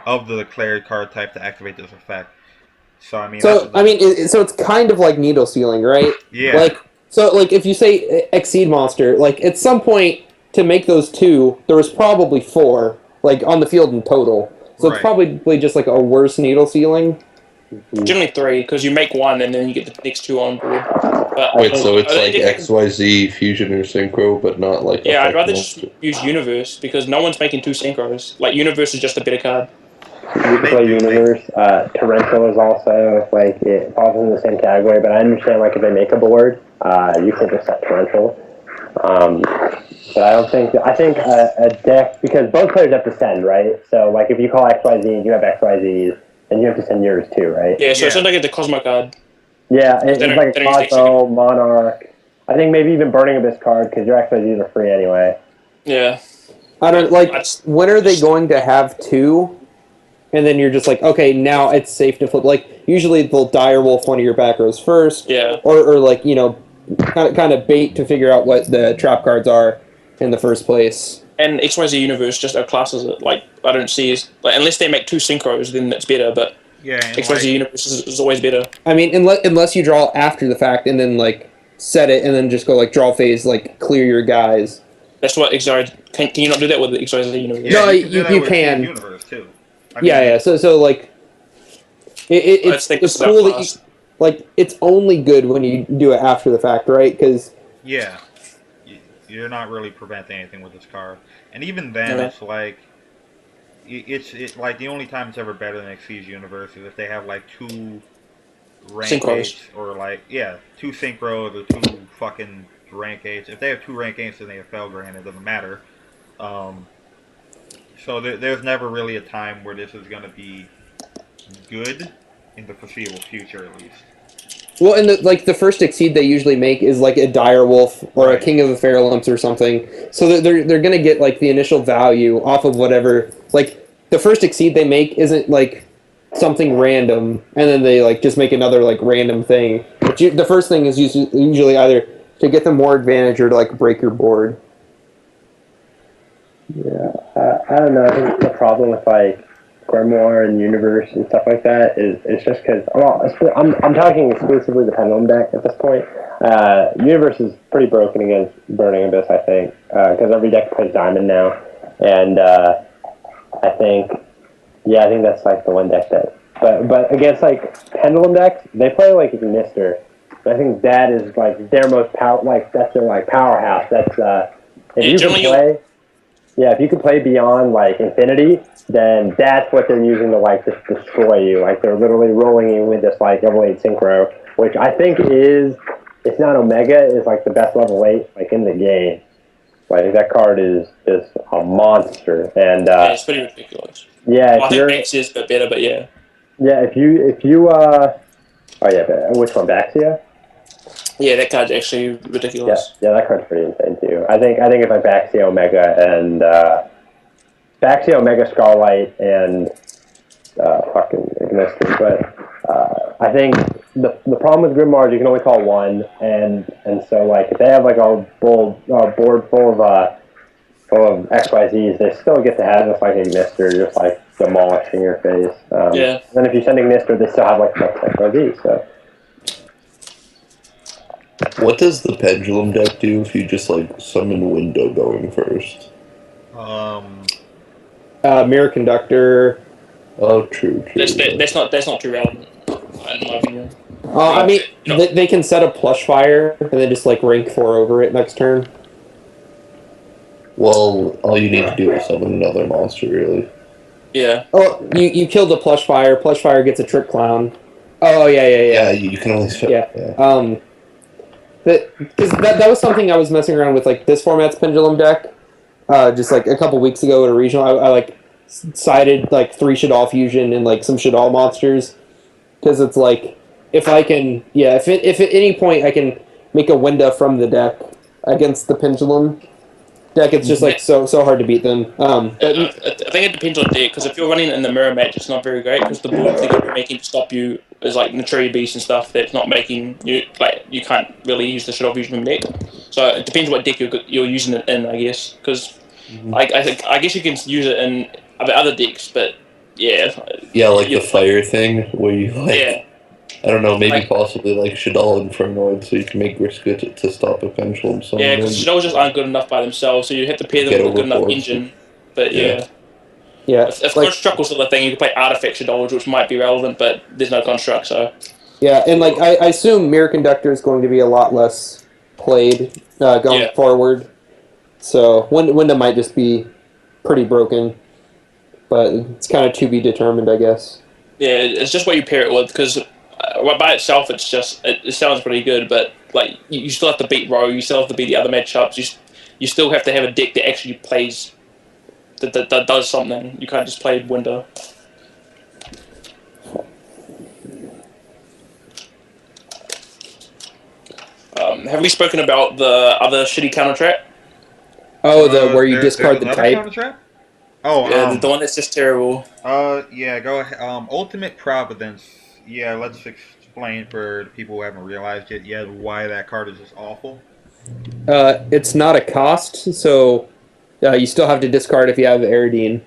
of the declared card type to activate this effect. So it's kind of like Needle Sealing, right? Yeah. Like if you say Exceed monster, like at some point to make those 2, there was probably 4 like on the field in total. So It's probably just like a worse Needle Sealing. Generally 3, because you make 1 and then you get the next 2 on board. But Wait, so it's I don't like think I can- XYZ fusion or synchro, but not like. yeah, I'd rather effective. just use Universe because no one's making two synchros. Like Universe is just a better card. You can They play do, they- Universe. Torrential is also like it falls in the same category, but I understand like if they make a board, you can just set Torrential. But I don't think I think a deck because both players have to send, right? So like if you call XYZ, you have XYZs, then you have to send yours too, right? Yeah, so Yeah. it sounds like it's a Cosmo card. Yeah, it's They don't- like they a don't use Cosmo, Monarch. I think maybe even Burning Abyss card because your XYZs are free anyway. Yeah. I don't like. That's- When are they going to have two? And then you're just like, okay, now it's safe to flip. Like usually they'll dire wolf one of your back rows first, Yeah. or like kind of bait to figure out what the trap cards are in the first place. And XYZ Universe just outclasses it. Like I don't see like unless they make two synchros, then it's better. But Yeah, and XYZ like, Universe is always better. I mean, unless you draw after the fact and then like set it and then just go like draw phase, like clear your guys. That's what XYZ can you not do that with the XYZ Universe? yeah, No, you can. Do that you with can. Universe too. I Yeah, mean, yeah. So like, Let's think it's this is cool that outclassed. like it's only good when you do it after the fact, right? Because Yeah, you're not really preventing anything with this card, and even then, Yeah. it's like it's like the only time it's ever better than Xyz Universe is if they have like two rank Synchros. 8s or like two synchros or two fucking rank 8s. If they have two rank 8s and they have Felgran, it doesn't matter. So there's never really a time where this is going to be good in the foreseeable future, at least. well, and the first exceed they usually make is like a dire wolf or Right. a king of the fair lumps or something. So they're gonna get like the initial value off of whatever. Like the first exceed they make isn't like something random, and then they like just make another like random thing. But the first thing is usually either to get them more advantage or to like break your board. Yeah, I don't know. I think the problem with like Grimoire and Universe and stuff like that is just because I'm talking exclusively the Pendulum deck at this point. Universe is pretty broken against Burning Abyss, I think, because every deck plays Diamond now, and I think that's like the one deck that. But against like Pendulum decks, they play like Ignister. I think that is like their most that's their like powerhouse. That's if you can play. Yeah, if you can play beyond like infinity, then that's what they're using to like just destroy you. Like they're literally rolling you with this like level 8 synchro, which I think it's not Omega, is like the best level 8 like in the game. Like that card is a monster, and Yeah, it's pretty ridiculous. yeah, Well, I think Max is a bit better, but yeah. yeah, if you oh yeah, but which one, Baxia? Yeah, that card's actually ridiculous. Yeah, that card's pretty insane too. I think if I Baxia Omega and Baxia Omega Starlight and fucking Ignister, but I think the problem with Grimoire is you can only call one, and so like if they have like a board full of XYZs, they still get to have this like Ignister just like demolishing your face. Yeah. And then if you send Ignister, they still have like XYZ. So. What does the pendulum deck do if you just like summon window going first? Mirror Conductor. Oh, true. That's not too relevant, in my opinion. I mean, they can set a plush fire and then just like rank 4 over it next turn. Well, all you need to do is summon another monster, really. Yeah. Oh, you kill the plush fire. Plush fire gets a trick clown. Oh yeah. Yeah, you can only. Yeah. That was something I was messing around with, like this format's pendulum deck. Just like a couple weeks ago at a regional, I like sided like 3 Shaddoll fusion and like some Shaddoll monsters, because it's like if I can, if at any point I can make a window from the deck against the pendulum deck, it's just like so hard to beat them. I think it depends on deck, because if you're running it in the mirror match, it's not very great, because the board thing you're making to stop you is like Naturi Beast and stuff that's not making you, like, you can't really use the Shaddoll Fusion deck. So it depends what deck you're using it in, I guess, because I guess you can use it in other decks, but yeah. Yeah, like the fire thing where you like, I don't know, maybe possibly like Shaddoll Infernoid, so you can make Grisket to stop a pendulum. Yeah, because Shaddoll just aren't good enough by themselves, so you have to pair them with a good enough engine. But yeah. Yeah. If construct was the thing, you could play Artifact Shaddoll, which might be relevant, but there's no construct, so. Yeah, and like I assume Mirror Conductor is going to be a lot less played going forward. So Wyndham might just be pretty broken, but it's kind of to be determined, I guess. Yeah, it's just what you pair it with, because by itself, it's just it sounds pretty good, but like you still have to beat Row, you still have to beat the other matchups. You still have to have a deck that actually plays that does something. You can't just play Winter. Have we spoken about the other shitty counter trap? Oh, where you there's discard the another type. counter trap? Oh, Yeah, the one that's just terrible. Yeah, go ahead. Ultimate Providence. Yeah, let's explain for the people who haven't realized it yet why that card is just awful. It's not a cost, so you still have to discard if you have Aridine.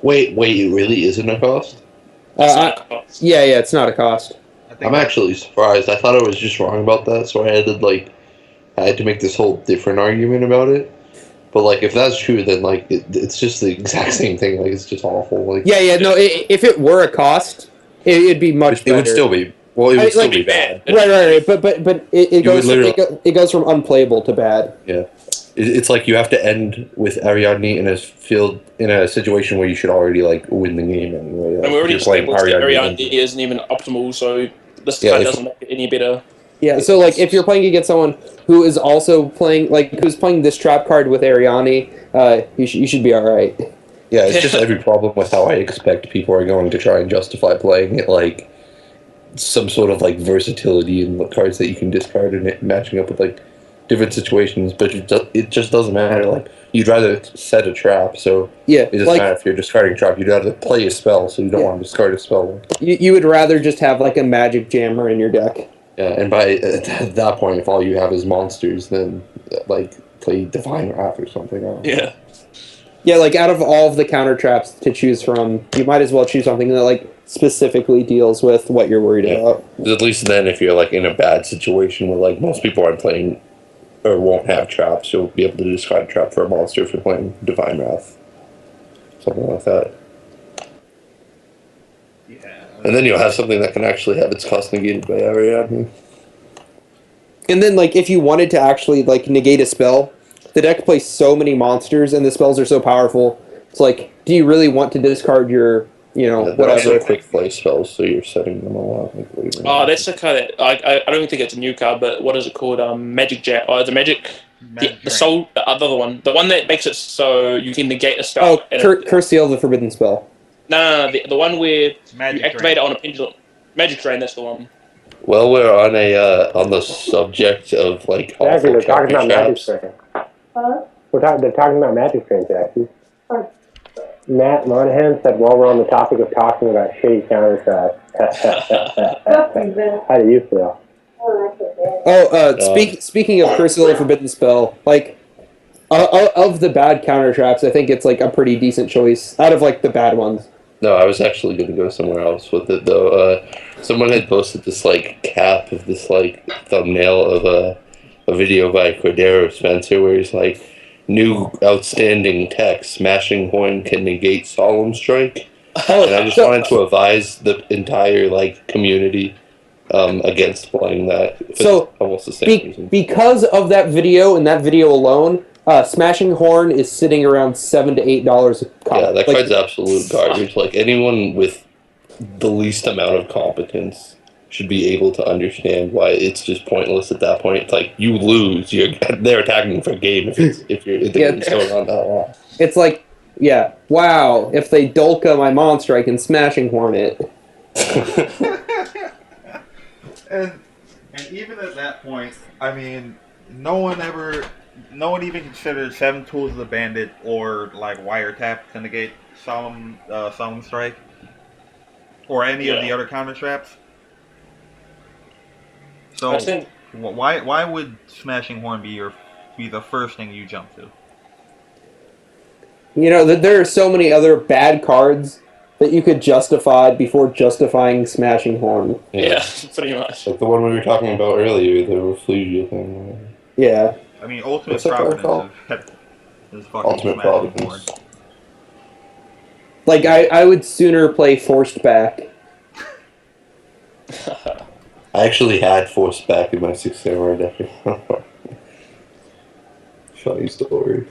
Wait, it really isn't a cost? It's not a cost. Yeah, it's not a cost. I'm actually surprised. I thought I was just wrong about that, so I had to make this whole different argument about it. But like, if that's true, then like it's just the exact same thing. Like, it's just awful. Like, No. If it were a cost, it'd be much better. It would still be. Well, it would still be bad. Right. But it goes from unplayable to bad. Yeah, it's like you have to end with Ariadne in a situation where you should already like win the game anyway. Like, And we already established that Ariadne isn't even optimal, so this card doesn't make it any better. Yeah, so like if you're playing against someone who is also playing who's playing this trap card with Ariadne, you should be all right. Yeah, it's just every problem with how I expect people are going to try and justify playing it, like some sort of like versatility in the cards that you can discard and it matching up with like different situations, but it just doesn't matter. Like, you'd rather set a trap, so it doesn't matter if you're discarding a trap. You'd rather play a spell, so you don't want to discard a spell. You would rather just have like a magic jammer in your deck. Yeah, and at that point, if all you have is monsters, then like play Divine Wrath or something. Yeah. Yeah, like out of all of the counter traps to choose from, you might as well choose something that like specifically deals with what you're worried about. At least then, if you're like in a bad situation where like most people aren't playing or won't have traps, you'll be able to discard a trap for a monster if you're playing Divine Wrath, something like that. Yeah. And then you'll have something that can actually have its cost negated by Ariadne. And then, like, if you wanted to actually like negate a spell, the deck plays so many monsters, and the spells are so powerful. It's like, do you really want to discard your, whatever? Also quick play spells, so you're setting them all up. Oh, that's the card that I don't think it's a new card, but what is it called? Magic Jam. Oh, the Magic. The soul, the other one, the one that makes it so you can negate a spell. Oh, Curse Seal, the forbidden spell. No, the one where you activate it on a pendulum. Magic Drain, that's the one. Well, we're on the subject of like Exactly, they're talking about Magic Drain. Huh? They're talking about Magic Drain, Jackie. Matt Monahan said, while we're on the topic of talking about shitty counter traps, how do you feel? Speaking of Curse Seal, the forbidden spell, like of the bad counter traps, I think it's like a pretty decent choice out of like the bad ones. No, I was actually going to go somewhere else with it though. Someone had posted this like cap of this like thumbnail of a video by Cordero Spencer where he's like, new outstanding tech, Smashing Horn can negate Solemn Strike. And I just wanted to advise the entire like community against playing that. So almost the same reason. Because of that video and that video alone, Smashing Horn is sitting around $7 to $8 a copy. Yeah, that card's absolute garbage. Like, anyone with the least amount of competence should be able to understand why it's just pointless at that point. It's like, you lose, they're attacking for game if the game's going on that long. It's like, yeah, wow, if they Dolka my monster, I can Smashing Horn it. and even at that point, I mean, no one even considered Seven Tools of the Bandit or like Wiretap to negate Solemn Strike or any of the other counter traps. So why would Smashing Horn be the first thing you jump to? There are so many other bad cards that you could justify before justifying Smashing Horn. Yeah, pretty much. Like the one we were talking about earlier, the Refugio thing. Yeah. I mean, Ultimate Providence is fucking Ultimate Smashing Horn. Providence. Like, I would sooner play Forced Back. I actually had Force back in my 6 Samurai deck. Funny story.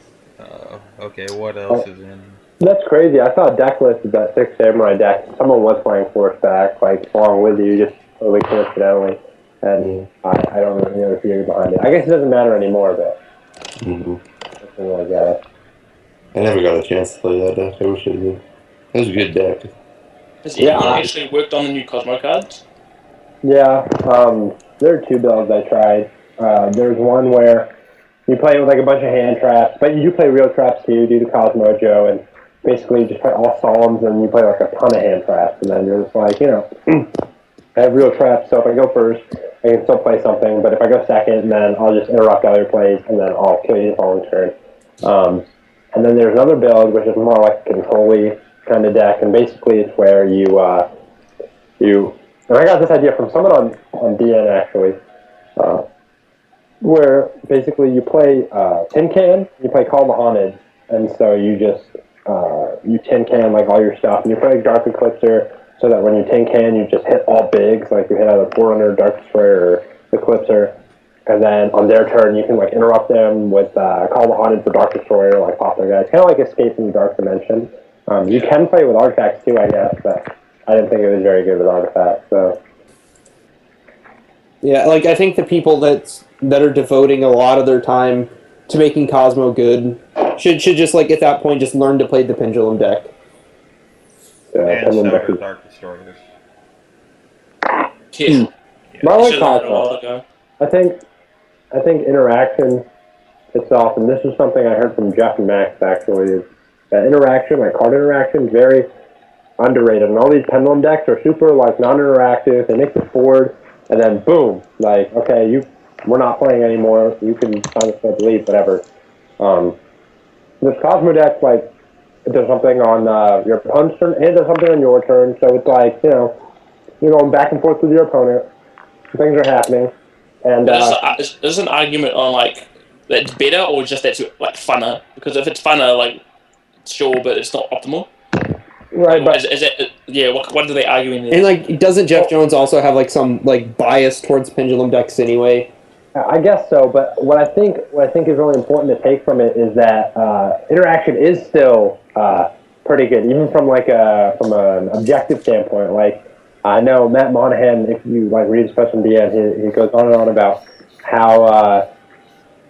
Okay, what else is in? That's crazy. I saw a deck list of that Six Samurai deck. Someone was playing Force back, like along with you, just totally coincidentally. And I don't really know the theory behind it. I guess it doesn't matter anymore, but I don't really get it. I never got a chance to play that deck. I wish I did. It was a good deck. Has Yeah, anyone actually worked on the new Cosmo cards? Yeah, there are two builds I tried. There's one where you play with like a bunch of hand traps, but you do play real traps too, do the Cosmo Joe, and basically you just play all Solemns and you play like a ton of hand traps, and then you're just like, I have real traps, so if I go first, I can still play something, but if I go second, then I'll just interrupt other plays, and then I'll kill you the following turn. And then there's another build, which is more like a control-y kind of deck, and basically it's where and I got this idea from someone on DN actually, where basically you play Tin Can, you play Call the Haunted, and so you just you Tin Can like all your stuff, and you play Dark Eclipser, so that when you Tin Can, you just hit all bigs, like you hit either Forerunner, Dark Destroyer, or Eclipser, and then on their turn you can like interrupt them with Call the Haunted for Dark Destroyer, like pop their guys, kind of like Escape from the Dark Dimension. You can play with artifacts too, I guess, but I didn't think it was very good with artifacts. So Yeah, like I think the people that are devoting a lot of their time to making Cosmo good should just like at that point just learn to play the Pendulum deck. And Pendulum so deck does is- Dark Destroyers. Yeah. But I like Should've done it a while Cosmo. ago. I think interaction itself, and this is something I heard from Jeff and Max actually, is that interaction, like card interaction, is very underrated. And all these Pendulum decks are super like non-interactive. They make the board, and then boom, like okay, we're not playing anymore. You can sign us up, leave, whatever. This Cosmo deck, like, it does something on your opponent's turn and does something on your turn. So it's like you're going back and forth with your opponent. Things are happening, and There's an argument on like that's better or just that's like funner. Because if it's funner, like sure, but it's not optimal. right, but Is it? Yeah. What are they arguing there? And like, doesn't Jeff Jones also have like some like bias towards Pendulum decks anyway? I guess so, but what I think is really important to take from it is that interaction is still pretty good, even from from an objective standpoint. Like I know Matt Monahan, if you like read his post from DN, he goes on and on about how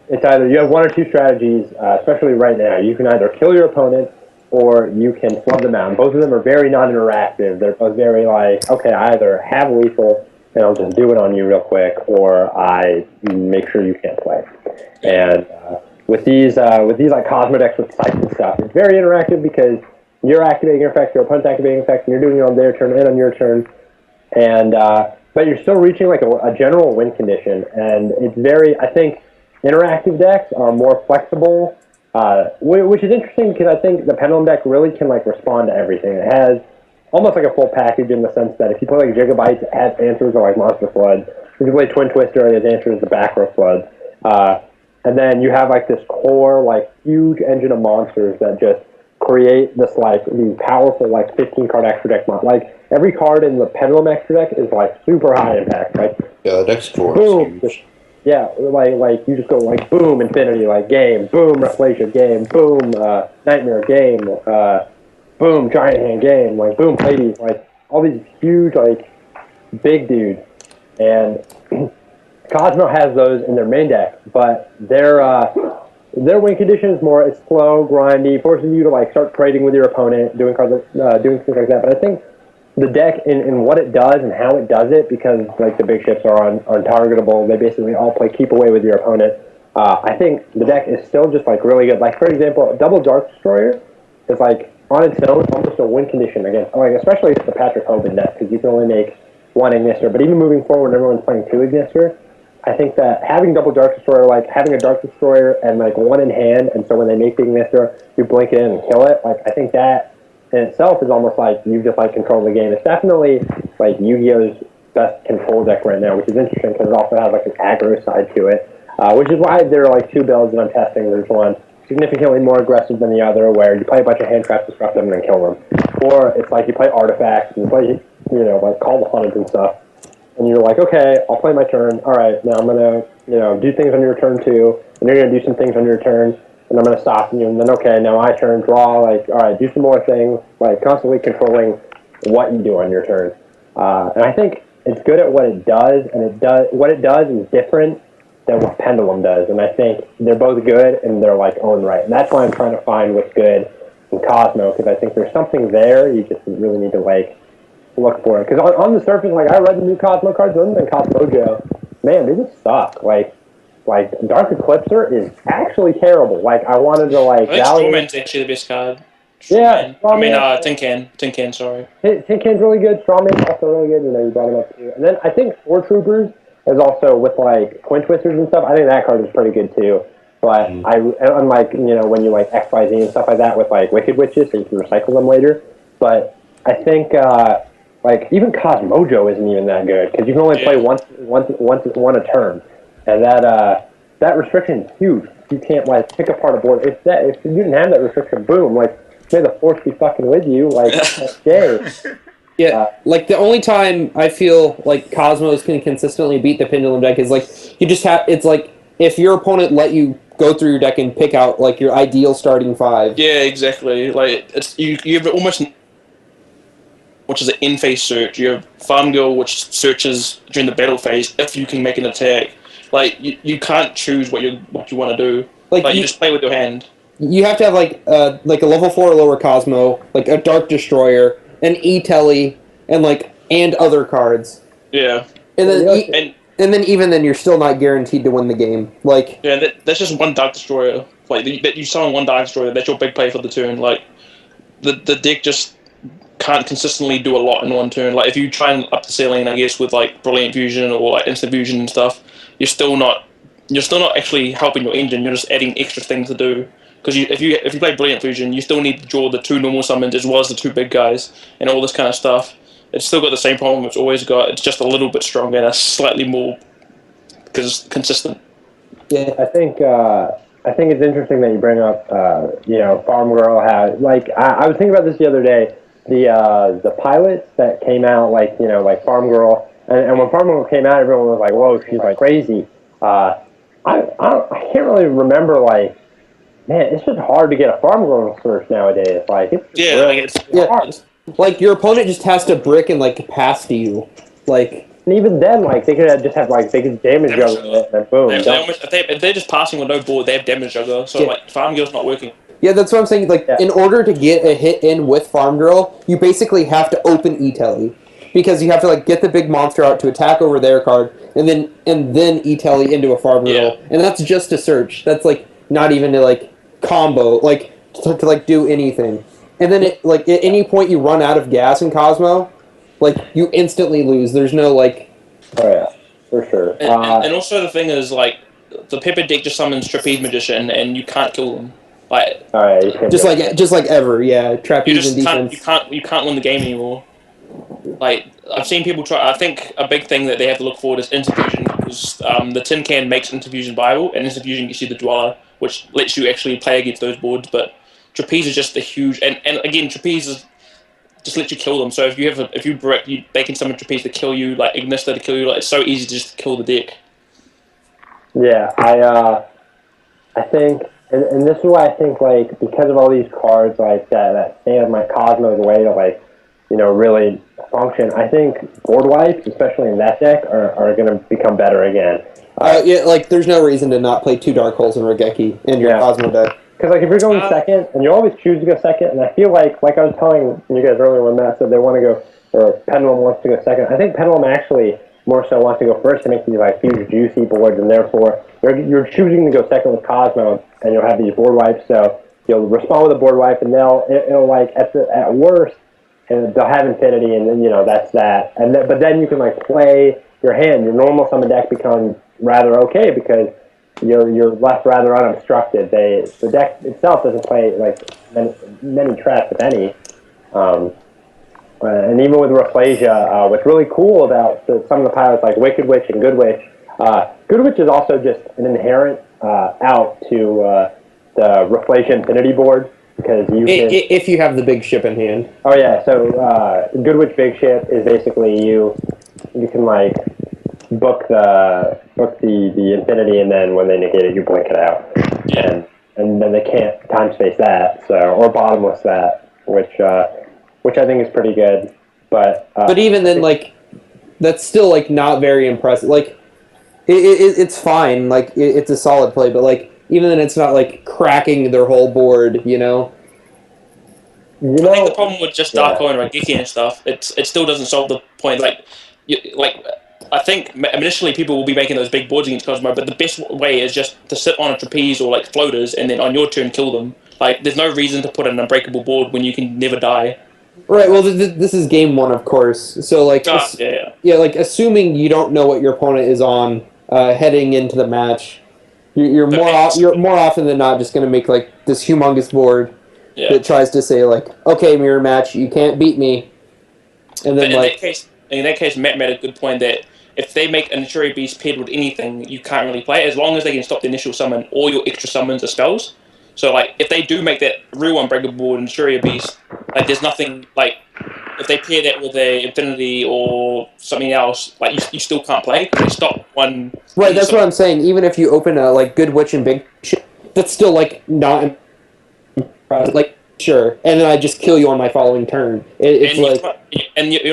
it's either you have one or two strategies, especially right now. You can either kill your opponent or you can flood them out. And both of them are very non-interactive. They're both very like, okay, I either have lethal and I'll just do it on you real quick, or I make sure you can't play. And with these like Cosmo decks with sites and stuff, it's very interactive because you're activating your effects, your opponent's activating effects, and you're doing it on their turn and on your turn. And but you're still reaching like a general win condition, and it's very. I think interactive decks are more flexible, which is interesting because I think the Pendulum deck really can like respond to everything. It has almost like a full package in the sense that if you play like Gigabytes, it has answers or like Monster Floods. If you play Twin Twister, it has answers to back row floods. And then you have like this core, like huge engine of monsters that just create this like these powerful like 15 card extra deck like every card in the Pendulum extra deck is like super high impact. Like Yeah, the deck's core boom, is huge. yeah, like you just go like boom Infinity, like game, boom Revelation, game, boom Nightmare, game, boom Giant Hand, game, like boom Hades, like all these huge like big dudes, and Cosmo has those in their main deck, but their win condition is more, it's slow, grindy, forces you to like start trading with your opponent, doing doing things like that. But I think the deck in what it does and how it does it, because like the big ships are untargetable, they basically all play keep away with your opponent. I think the deck is still just like really good. Like for example, Double Dark Destroyer is like on its own almost a win condition against, like especially the Patrick Hoban deck, because you can only make one Ignister. But even moving forward, everyone's playing two Ignister. I think that having Double Dark Destroyer, like having a Dark Destroyer and like one in hand, and so when they make the Ignister, you blink it in and kill it. Like I think that in itself is almost like you just like control the game. It's definitely like Yu-Gi-Oh's best control deck right now, which is interesting because it also has like an aggro side to it, which is why there are like two builds that I'm testing. There's one significantly more aggressive than the other, where you play a bunch of hand traps, disrupt them, and then kill them, or it's like you play artifacts and you play like Call the Hunters and stuff. and you're like, okay, I'll play my turn. All right, now I'm gonna do things on your turn too, and you're gonna do some things on your turn, and I'm gonna stop you, and then okay, now my turn, draw. Like, all right, do some more things. Like constantly controlling what you do on your turn, and I think it's good at what it does, and what it does is different than what Pendulum does, and I think they're both good and they're like own right, and that's why I'm trying to find what's good in Cosmo, because I think there's something there. You just really need to like look for it, because on the surface, like I read the new Cosmo cards, other than Cosmojo, man, they just suck. Like Dark Eclipser is actually terrible. Like I wanted to like I think Strawman's actually the best card. Yeah, Strawman. Tin Can, sorry. Tin Can's really good. Strawman's also really good. You brought him up too. And then I think Four Troopers is also with like Twin Twisters and stuff. I think that card is pretty good too. But unlike when you like XYZ and stuff like that with like Wicked Witches, so you can recycle them later. But I think like even Cosmojo isn't even that good, because you can only play once a turn, and that restriction is huge. You can't like pick apart a board. If you didn't have that restriction, boom, like may the force be fucking with you. Like okay. Yeah, like the only time I feel like Cosmos can consistently beat the Pendulum deck is like you just have. It's like if your opponent let you go through your deck and pick out like your ideal starting 5. Yeah, exactly. Like it's you have almost, which is an in-phase search. You have Farm Girl, which searches during the battle phase if you can make an attack. Like you can't choose what you want to do. Like you just play with your hand. You have to have like a level 4 or lower Cosmo, like a Dark Destroyer, an E-Telly, and other cards. Yeah. And then even then you're still not guaranteed to win the game. Like that's just one Dark Destroyer. Like that you summon one Dark Destroyer. That's your big play for the turn. Like the deck just can't consistently do a lot in one turn. Like if you try and up the ceiling, I guess with like Brilliant Fusion or like Instant Fusion and stuff, you're still not actually helping your engine. You're just adding extra things to do. Because if you play Brilliant Fusion, you still need to draw the 2 normal summons as well as the 2 big guys and all this kind of stuff. It's still got the same problem it's always got. It's just a little bit stronger and a slightly more consistent. Yeah, I think it's interesting that you bring up Farm Girl has like I was thinking about this the other day. The pilots that came out like Farm Girl, and when Farm Girl came out, everyone was like, "Whoa, she's like crazy." I can't really remember like. Man, it's just hard to get a Farm Girl search nowadays. Like, it's hard. Like your opponent just has to brick and like pass to you, like. And even then, like they could they could damage juggle it, and boom. If they're just passing with no board, they have damage juggle. So like Farm Girl's not working. Yeah, that's what I'm saying. Like in order to get a hit in with Farm Girl, you basically have to open E-Telly, because you have to like get the big monster out to attack over their card, and then E-Telly into a Farm Girl, and that's just a search. That's like not even to like combo, like to like do anything. And then like at any point you run out of gas in Cosmo, like you instantly lose. There's no like. Oh yeah, for sure. And also the thing is like the Pepper deck just summons Trapeze Magician and you can't kill them. Like all right, just like ever, yeah. Trapeze and defense. You can't win the game anymore. Like I've seen people try. I think a big thing that they have to look forward is Interfusion, because the Tin Can makes Interfusion viable, and Interfusion gets you the Dweller, which lets you actually play against those boards. But Trapeze is just the huge, and again Trapeze is just let you kill them. So they can summon Trapeze to kill you, like Ignista to kill you. Like it's so easy to just kill the deck. Yeah, I think, and this is why I think like because of all these cards like that stand my Cosmo's way to like really function. I think board wipes, especially in that deck, are going to become better again. Yeah, like there's no reason to not play 2 Dark Holes in Regeki in your Cosmo deck. Because like if you're going second, and you always choose to go second, and I feel like I was telling you guys earlier when Matt said they want to go, or Pendulum wants to go second, I think Pendulum actually more so wants to go first to make these like huge juicy boards, and therefore you're choosing to go second with Cosmo, and you'll have these board wipes, so you'll respond with a board wipe, and it'll like at worst, and they'll have Infinity, and then that's that. But then you can like play your hand. Your normal summon deck becomes rather okay because you're left rather unobstructed. The deck itself doesn't play like many traps, if any. And even with Rafflesia, what's really cool about some of the pilots like Wicked Witch and Good Witch, Good Witch is also just an inherent out to the Rafflesia Infinity board. Because if you have the big ship in hand. Oh yeah, so Good Witch Big Ship is basically you you can like book the infinity, and then when they negate it, you blink it out, and then they can't time space that, so or bottomless that, which I think is pretty good. But even then, like that's still like not very impressive. Like it's fine. Like it's a solid play, but like even then, it's not like cracking their whole board. You know. You I know, think the problem with just Darko and Rageki and stuff, it still doesn't solve the point. I think initially people will be making those big boards against Cosmo, but the best way is just to sit on a trapeze or like floaters, and then on your turn kill them. Like, there's no reason to put an unbreakable board when you can never die. Right. Well, this is game one, of course. So like, like assuming you don't know what your opponent is on heading into the match, you're more often than not just going to make like this humongous board that tries to say like, okay, mirror match, you can't beat me, and then in that case, Matt made a good point that if they make an Interior Beast paired with anything, you can't really play as long as they can stop the initial summon. All your extra summons are spells. So like, if they do make that real unbreakable Interior Beast, like there's nothing like if they pair that with a Infinity or something else, like you still can't play because they stop one. Right. That's what I'm saying. Even if you open a like Good Witch and Big shit, that's still like not like. Sure, and then I just kill you on my following turn. You're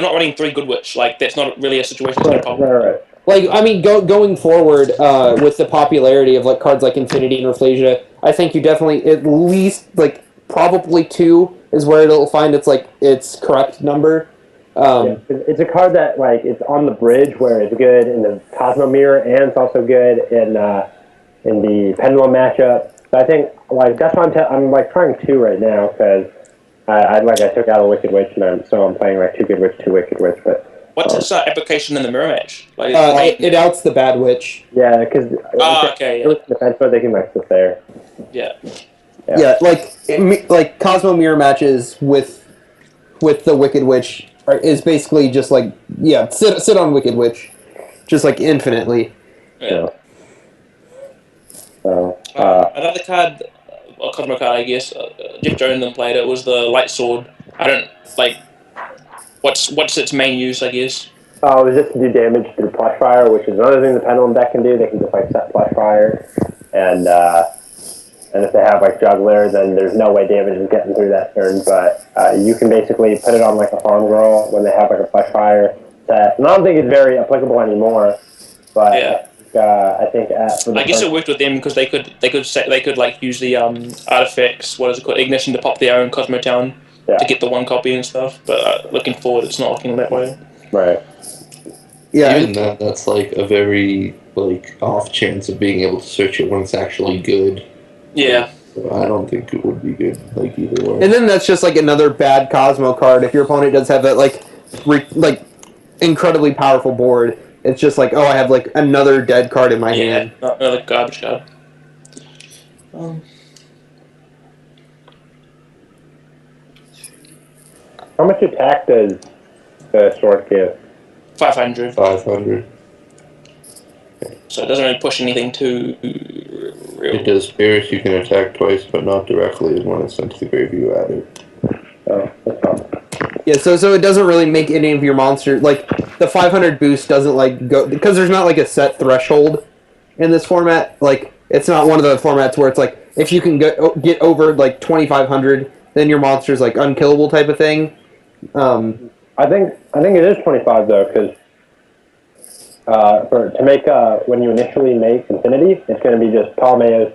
not running 3 Good Witch. Like, that's not really a situation that's going to pop. right. Like, I mean, going forward with the popularity of like cards like Infinity and Rafflesia, I think you definitely at least like probably 2 is where it'll find its correct number. It's a card that like it's on the bridge where it's good in the Cosmo Mirror, and it's also good in the Pendulum matchup. So I think like that's why I'm like trying 2 right now because I took out a Wicked Witch, and I'm playing like 2 Good Witch, 2 Wicked Witch. But what's its application in the mirror match? Like, it outs the bad witch. Yeah, because defense mode they can like sit there. Yeah, like Cosmo Mirror matches with the Wicked Witch is basically just like sit on Wicked Witch, just like infinitely. Yeah. So, another card, a Cosmo card, I guess. Jeff Jones then played it. Was the Light Sword. I don't like. What's its main use? I guess. Oh, it was just to do damage through Plush Fire, which is another thing the Pendulum deck can do. They can just like set Plush Fire, and if they have like Juggler, then there's no way damage is getting through that turn. But you can basically put it on like a Farm Girl when they have like a Plush Fire set. And I don't think it's very applicable anymore, but. I think I guess it worked with them because they could like use the artifacts. What is it called? Ignition to pop their own Cosmo Town to get the 1 copy and stuff. But looking forward, it's not looking that way. Right. Yeah. Even that's like a very like off chance of being able to search it when it's actually good. Yeah. So I don't think it would be good like either way. And then that's just like another bad Cosmo card. If your opponent does have that like incredibly powerful board. It's just like, I have like another dead card in my hand. Another garbage card. How much attack does the sword give? 500. 500. So it doesn't really push anything too real. It does Spirits, you can attack twice, but not directly, and when it's sent to the grave, you add it. Oh, that's fine. Yeah, so it doesn't really make any of your monsters like the 500 boost doesn't like go because there's not like a set threshold in this format. Like it's not one of the formats where it's like if you can get over like 2,500, then your monster's like unkillable type of thing. I think it is 25 though, because to make when you initially make Infinity, it's going to be just Ptolemaeus,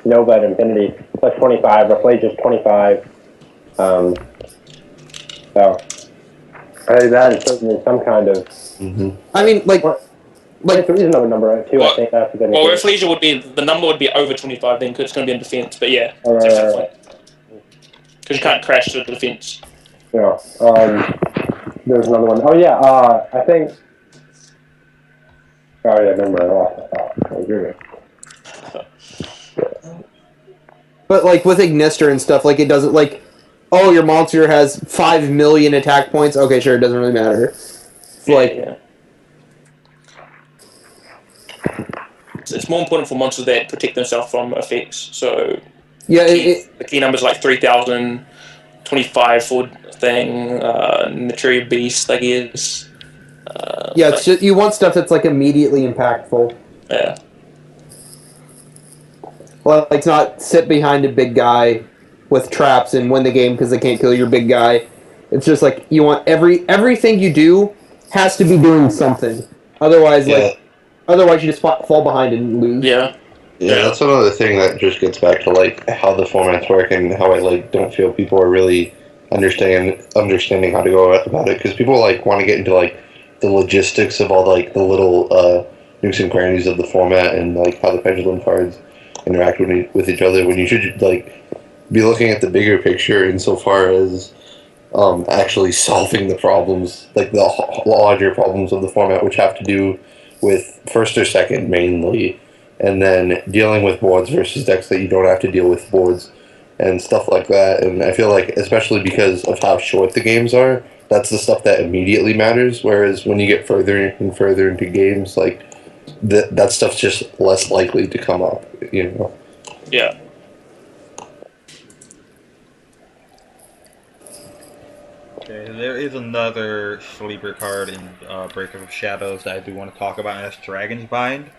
Nova, and Infinity plus 25. Rafflesia's 25. So I think that is certainly some kind of. Mm-hmm. I mean, like it's a reasonable number too. I think that's well, Rafflesia would be the number would be over 25 then, because it's going to be in defense. But yeah, because you can't crash the defense. Yeah. There's another one. Oh yeah. I think. Oh yeah, never mind. I agree. But like with Ignister and stuff, like it doesn't like. Oh, your monster has 5 million attack points. Okay, sure, it doesn't really matter. It's more important for monsters that protect themselves from effects. So the key numbers like 3,000, 25 for thing, Materia Beast, I guess. Yeah, it's just, you want stuff that's like immediately impactful. Yeah. Well, like not sit behind a big guy with traps and win the game because they can't kill your big guy. It's just like you want everything you do has to be doing something. Otherwise, Yeah. otherwise you just fall behind and lose. Yeah. Yeah, that's another thing that just gets back to like how the formats work and how I like don't feel people are really understanding how to go about it because people like want to get into like the logistics of all like the little nooks and crannies of the format and like how the pendulum cards interact with each other when you should like be looking at the bigger picture insofar as actually solving the problems like the larger problems of the format which have to do with first or second mainly and then dealing with boards versus decks that you don't have to deal with boards and stuff like that. And I feel like, especially because of how short the games are, that's the stuff that immediately matters. Whereas when you get further and further into games, like that stuff's just less likely to come up. You know. Yeah. Okay, there is another sleeper card in Breaker of Shadows that I do want to talk about, and that's Dragon's Bind.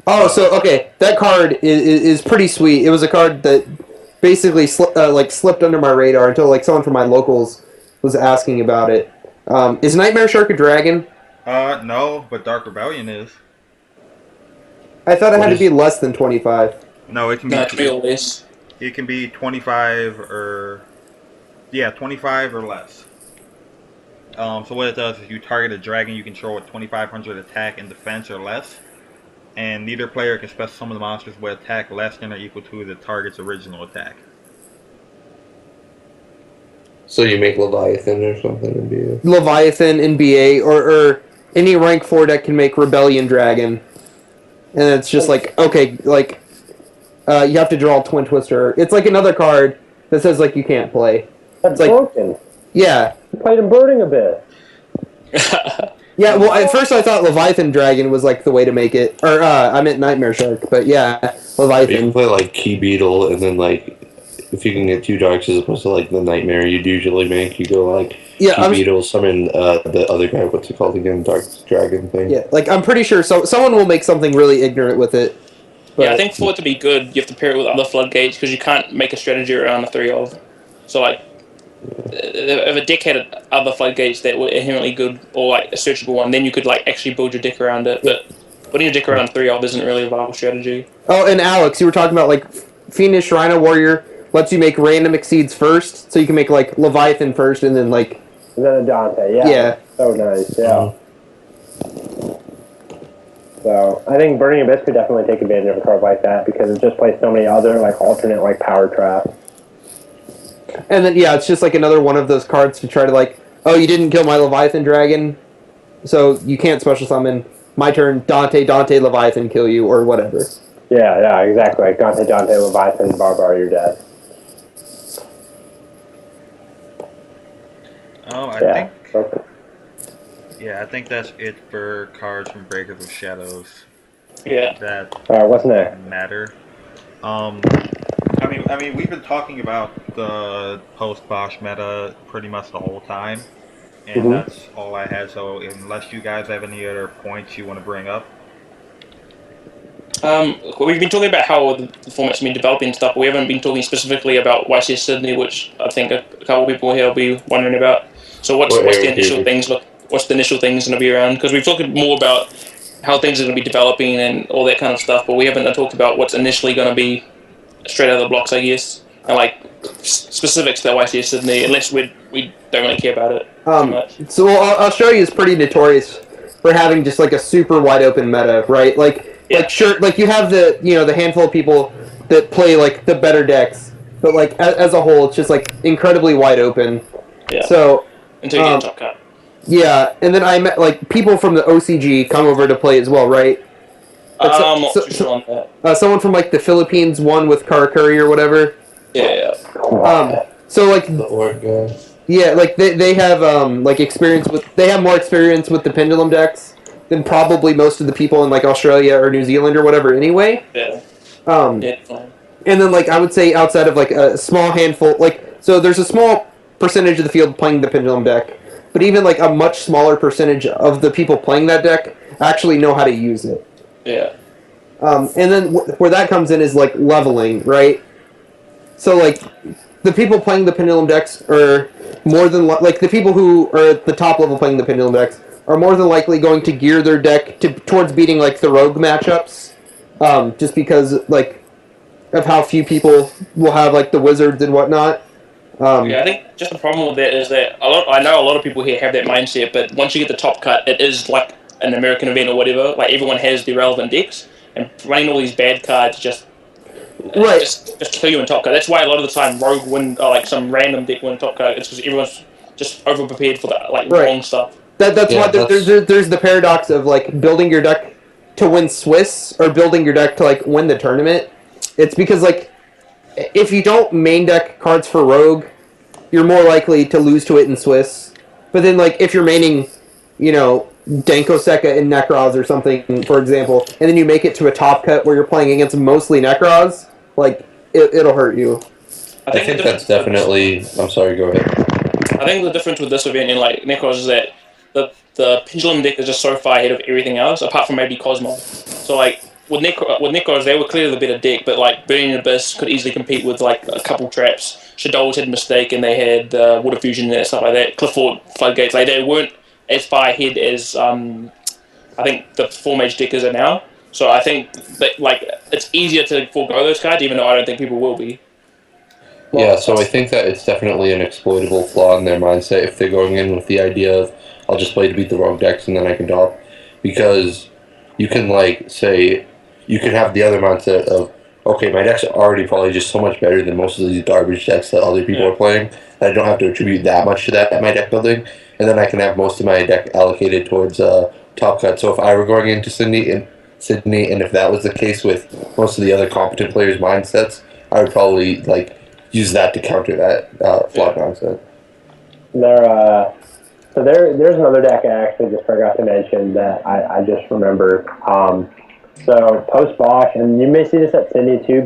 Oh, so okay, that card is pretty sweet. It was a card that basically slipped under my radar until like someone from my locals was asking about it. Is Nightmare Shark a dragon? No, but Dark Rebellion is. I thought it had to be less than 25. No, it can be. No, to be less. It can be 25 or 25 or less. So what it does is you target a dragon you control with 2,500 attack and defense or less, and neither player can special summon the monsters with attack less than or equal to the target's original attack. So you make Leviathan or something and be Leviathan in BA or any rank 4 deck can make Rebellion Dragon. And it's just like, okay, like you have to draw Twin Twister. It's like another card that says like you can't play. That's like, broken. Yeah. You played in Burning Abyss. Yeah, well, at first I thought Leviathan Dragon was like the way to make it. Or I meant Nightmare Shark, but yeah, Leviathan. You can play like Key Beetle and then like if you can get 2 darks as opposed to like the Nightmare you'd usually make, you go like Key Beetle, summon the other guy, what's it called again? Dark Dragon thing. Yeah, like I'm pretty sure someone will make something really ignorant with it. But yeah, I think for it to be good, you have to pair it with other floodgates because you can't make a strategy around a 3 of. So like, if a deck had other floodgates that were inherently good or like a searchable one, then you could like actually build your deck around it. But putting a deck around 3 of isn't really a viable strategy. Oh, and Alex, you were talking about like Fiendish Rhino Warrior lets you make random exceeds first, so you can make like Leviathan first and then like. And then a Dante, yeah. Yeah. So nice, yeah. So I think Burning Abyss could definitely take advantage of a card like that because it just plays so many other like alternate like power traps. And then yeah, it's just like another one of those cards to try to like, oh, you didn't kill my Leviathan Dragon, so you can't special summon. My turn, Dante, Leviathan kill you or whatever. Yeah, exactly. Like Dante, Leviathan, Barbar, you're dead. I think that's it for cards from Breakers of Shadows. Yeah. That what's next? matter. I mean, we've been talking about the post-Bosch meta pretty much the whole time, and that's all I had. So, unless you guys have any other points you want to bring up. We've been talking about how the format's been developing and stuff, but we haven't been talking specifically about YCS Sydney, which I think a couple of people here will be wondering about. So, what's the initial things? What's the initial things going to be around? Because we've talked more about how things are going to be developing and all that kind of stuff, but we haven't talked about what's initially going to be straight out of the blocks, I guess, and like specifics to YCS Sydney, unless we don't really care about it too much. So Australia is pretty notorious for having just like a super wide open meta, right? Like sure, like you have the handful of people that play like the better decks, but like as a whole, it's just like incredibly wide open. Yeah. So until you get a top cut. Yeah, and then I met like people from the OCG come over to play as well, right? I'm not too sure on that. Someone from like the Philippines won with Karakuri or whatever. Yeah. So like the orc guy. Yeah, like they have like experience with more experience with the pendulum decks than probably most of the people in like Australia or New Zealand or whatever anyway. Yeah. And then like I would say outside of like a small handful, like so there's a small percentage of the field playing the pendulum deck. but even like a much smaller percentage of the people playing that deck actually know how to use it. Yeah. And then where that comes in is like leveling, right? So like the people playing the pendulum decks are more than like the people who are at the top level playing the pendulum decks are more than likely going to gear their deck towards beating like the rogue matchups, just because like of how few people will have like the wizards and whatnot. Yeah, I think just the problem with that is that I know a lot of people here have that mindset, but once you get the top cut, it is like an American event or whatever. Like everyone has the relevant decks, and running all these bad cards Right. just kill you in top cut. That's why a lot of the time Rogue win, or like some random deck win top cut. It's because everyone's just over prepared for the like Right. wrong stuff. That's Yeah, why there's the paradox of like building your deck to win Swiss or building your deck to like win the tournament. It's because like if you don't main deck cards for Rogue, you're more likely to lose to it in Swiss. But then like if you're maining, you know, Danko Seka in Necros or something, for example, and then you make it to a top cut where you're playing against mostly Necros, like it'll hurt you. I I think that's definitely. I'm sorry. Go ahead. I think the difference with this event and like Necros is that the pendulum deck is just so far ahead of everything else, apart from maybe Cosmo. So like with Necros, they were clearly the better deck, but like Burning Abyss could easily compete with like a couple traps. Shadows had Mistake and they had Water Fusion and stuff like that. Clifford Floodgates, like they weren't as far ahead as I think the 4-mage deck is now. So I think that like it's easier to forego those cards, even though I don't think people will be. Yeah, so I think that it's definitely an exploitable flaw in their mindset if they're going in with the idea of I'll just play to beat the rogue decks and then I can top. Because you can like say you can have the other mindset of okay, my deck's already probably just so much better than most of these garbage decks that other people are playing that I don't have to attribute that much to that at my deck building, and then I can have most of my deck allocated towards top cut. So if I were going into Sydney and if that was the case with most of the other competent players' mindsets, I would probably like use that to counter that flawed mindset. There's another deck I actually just forgot to mention that I just remembered. So post Bosch, and you may see this at Sydney too,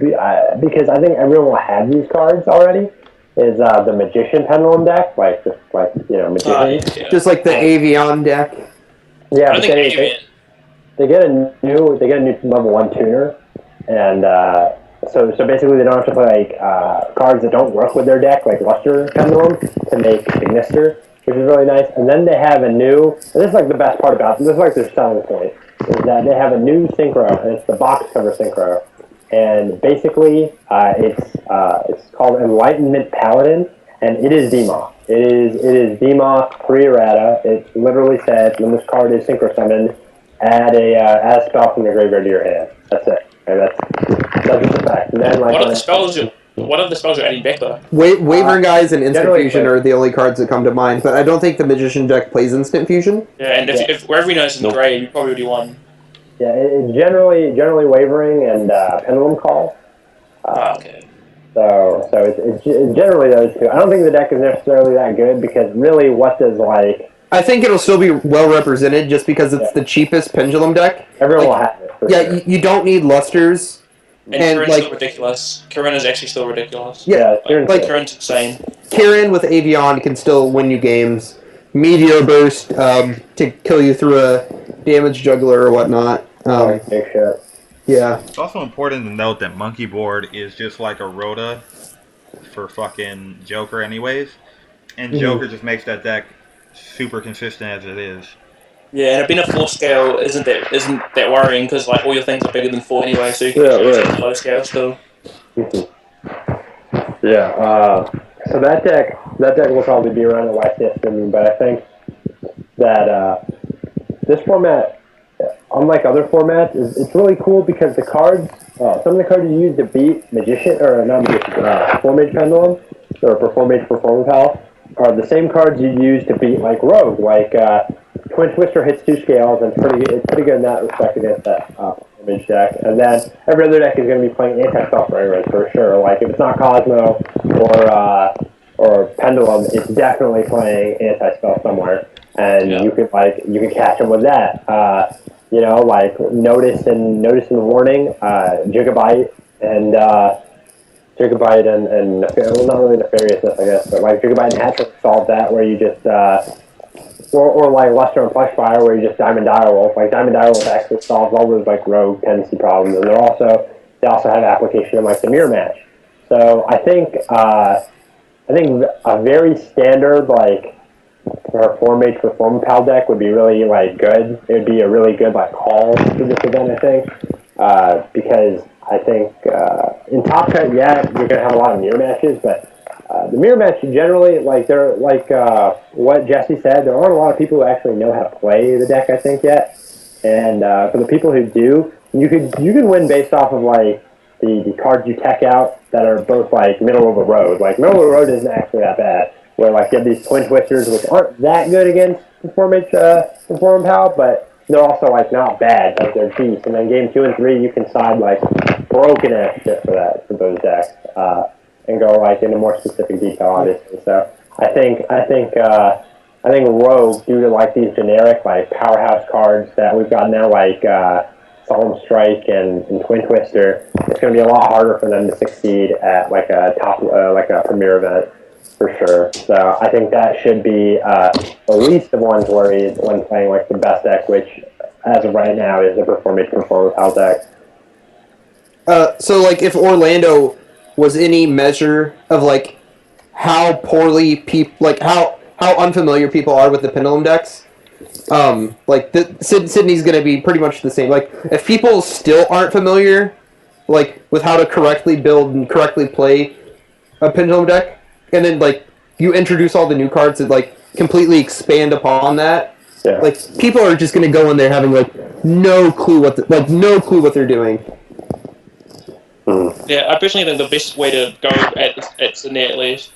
because I think everyone will have these cards already. Is the Magician Pendulum deck, like Magician, Just like the Avion deck. Yeah, I but think they get a new level 1 tuner, and so basically they don't have to play like cards that don't work with their deck, like Luster Pendulum, to make Signister, which is really nice. And then they have a new, and this is like the best part about them, this is like their selling point, is that they have a new synchro, and it's the box cover synchro. And basically, it's called Enlightenment Paladin, and it is DMOC. It is DMOC 3 errata. It literally says when this card is synchro summoned, add a spell from your graveyard to your hand. That's it. And that's just a fact. And then, like, what are the spells you're adding back though? Wavering Guys and Instant generally Fusion are the only cards that come to mind, but I don't think the Magician deck plays Instant Fusion. Yeah, and if wherever you know it's in grave, you probably already won. Yeah, it's generally Wavering and Pendulum Call. Okay. So it's generally those two. I don't think the deck is necessarily that good because really, what does like I think it'll still be well represented just because it's the cheapest pendulum deck. everyone will have it. For sure. You don't need lusters. And And, Kirin's like- still ridiculous. Kirin is actually still ridiculous. Yeah, Kirin's like good. Kirin's insane. Kirin with Avion can still win you games. Meteor Burst to kill you through a damage juggler or whatnot. Like, big shit. Yeah. It's also important to note that Monkey Board is just like a Rhoda for fucking Joker anyways. And Joker just makes that deck super consistent as it is. Yeah, and being a 4 scale isn't that worrying because like all your things are bigger than 4 anyway, so you can use it at low scale still. Yeah. So that deck will probably be around the Y system, but I think that this format, unlike other formats, it's really cool because the cards, some of the cards you use to beat Magician, or not Magician, 4-Mage Pendulum, or 4-Mage Performance Pal, are the same cards you use to beat like Rogue, like Twin Twister hits 2 scales, and it's pretty good in that respect against that 4-Mage deck. And then every other deck is going to be playing anti-spell for sure. Like if it's not Cosmo or Pendulum, it's definitely playing anti-spell somewhere, and you can catch them with that. Like notice and warning, Gigabyte and well, not really nefariousness, I guess, but like Gigabyte and Hattrick solved that, where you just or like Luster and Plush Fire, where you just Diamond Direwolf. Like Diamond Direwolf actually solves all those like rogue tendency problems, and they also have application in like the mirror match. So I think a very standard like Performate Pal deck would be really like good. It would be a really good like call for this event, I think, because I think in Top Cut, yeah, you're gonna have a lot of mirror matches, but the mirror match generally, like they're like what Jesse said, there aren't a lot of people who actually know how to play the deck, I think, yet. And for the people who do, you can win based off of like the cards you tech out that are both like middle of the road. Like middle of the road isn't actually that bad. Where like you have these Twin Twisters which aren't that good against Perform Pal, but they're also like not bad, like they're beasts. And then game 2 and 3 you can side like broken ass shit for those decks. And go like into more specific detail, obviously. So I think Rogue, due to like these generic like powerhouse cards that we've got now, like Solemn Strike and Twin Twister, it's going to be a lot harder for them to succeed at like a top like a premier event for sure. So I think that should be the least of one's worries when playing like the best deck, which as of right now is the Performance Pal deck. So like if Orlando was any measure of like how poorly people like how unfamiliar people are with the Pendulum decks, like Sydney's going to be pretty much the same. Like if people still aren't familiar like with how to correctly build and correctly play a Pendulum deck, and then like you introduce all the new cards that like completely expand upon that, yeah. Like people are just going to go in there having like no clue what they're doing. Yeah, I personally think the best way to go at Sydney at least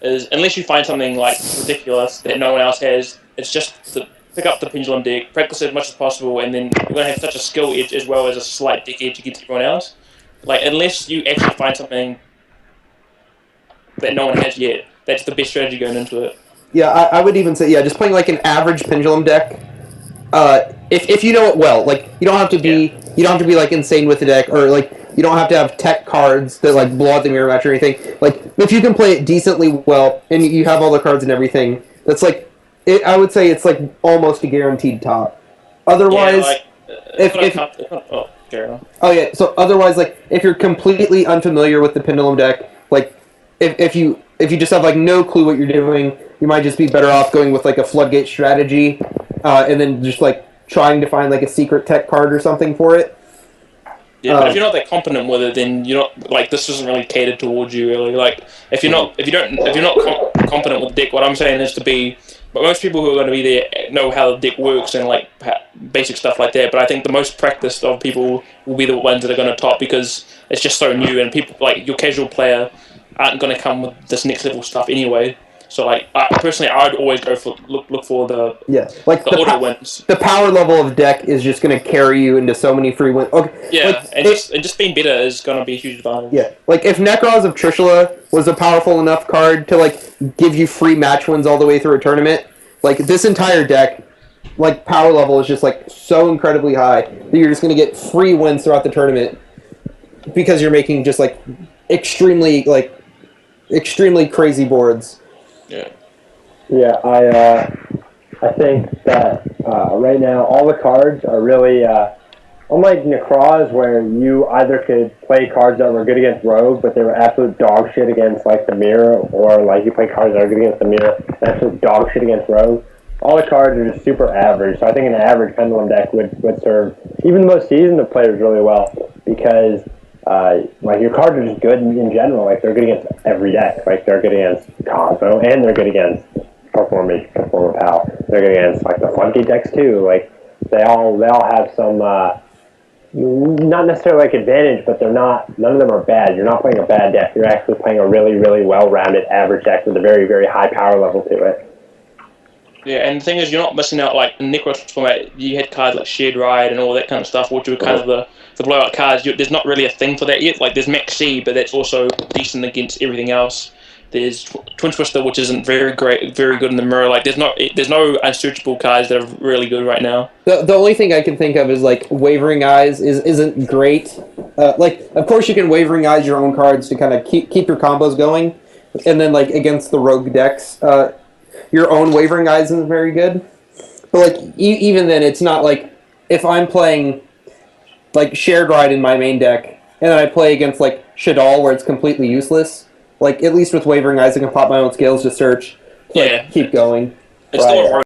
is, unless you find something like ridiculous that no one else has, it's just to pick up the Pendulum deck, practice it as much as possible, and then you're going to have such a skill edge as well as a slight deck edge against everyone else. Like, unless you actually find something that no one has yet, that's the best strategy going into it. Yeah, I would even say, just playing like an average Pendulum deck. If you know it well, like you don't have to be like insane with the deck, or like you don't have to have tech cards that like blow out the mirror match or anything. Like if you can play it decently well and you have all the cards and everything, that's like I would say it's like almost a guaranteed top. Otherwise, so otherwise, like if you're completely unfamiliar with the Pendulum deck, like if you just have like no clue what you're doing, you might just be better off going with like a floodgate strategy, and then just like trying to find like a secret tech card or something for it. Yeah, but if you're not that competent with it, then you're not like this isn't really catered towards you. Really, like if you're not competent with the deck, what I'm saying is to be. But most people who are going to be there know how the deck works and like basic stuff like that. But I think the most practiced of people will be the ones that are going to top, because it's just so new, and people like your casual player aren't going to come with this next level stuff anyway. So like personally, I'd always go for look for the auto wins. The power level of deck is just going to carry you into so many free wins. Okay, yeah, and just being better is going to be a huge advantage. Yeah, like if Necroz of Trishula was a powerful enough card to like give you free match wins all the way through a tournament, like this entire deck, like power level is just like so incredibly high that you're just going to get free wins throughout the tournament because you're making just like extremely crazy boards. Yeah, I think that right now all the cards are really unlike Necroz, where you either could play cards that were good against Rogue, but they were absolute dog shit against like the Mirror, or like you play cards that are good against the Mirror and absolute dog shit against Rogue. All the cards are just super average, so I think an average Pendulum deck would serve even the most seasoned of players really well, because like your cards are just good in general. Like they're good against every deck. Like they're good against Cosmo, and they're good against Performer Pal. They're good against like the Floodgate decks too. Like they all have some not necessarily like advantage, but they're not. None of them are bad. You're not playing a bad deck. You're actually playing a really, really well-rounded average deck with a very, very high power level to it. Yeah, and the thing is, you're not missing out. Like in Necros format, you had cards like Shared Ride and all that kind of stuff, which were kind of the blowout cards. There's not really a thing for that yet. Like there's Max C, but that's also decent against everything else. There's Twin Twister, which isn't very good in the mirror. Like there's no unsearchable cards that are really good right now. The only thing I can think of is like Wavering Eyes isn't great. Like of course you can Wavering Eyes your own cards to kind of keep your combos going, and then like against the rogue decks, your own Wavering Eyes isn't very good. But like even then, it's not like if I'm playing like Shared Ride in my main deck, and then I play against like Shadal where it's completely useless. Like at least with Wavering Eyes, I can pop my own scales to search. Like, Yeah. keep going. It's still Right. a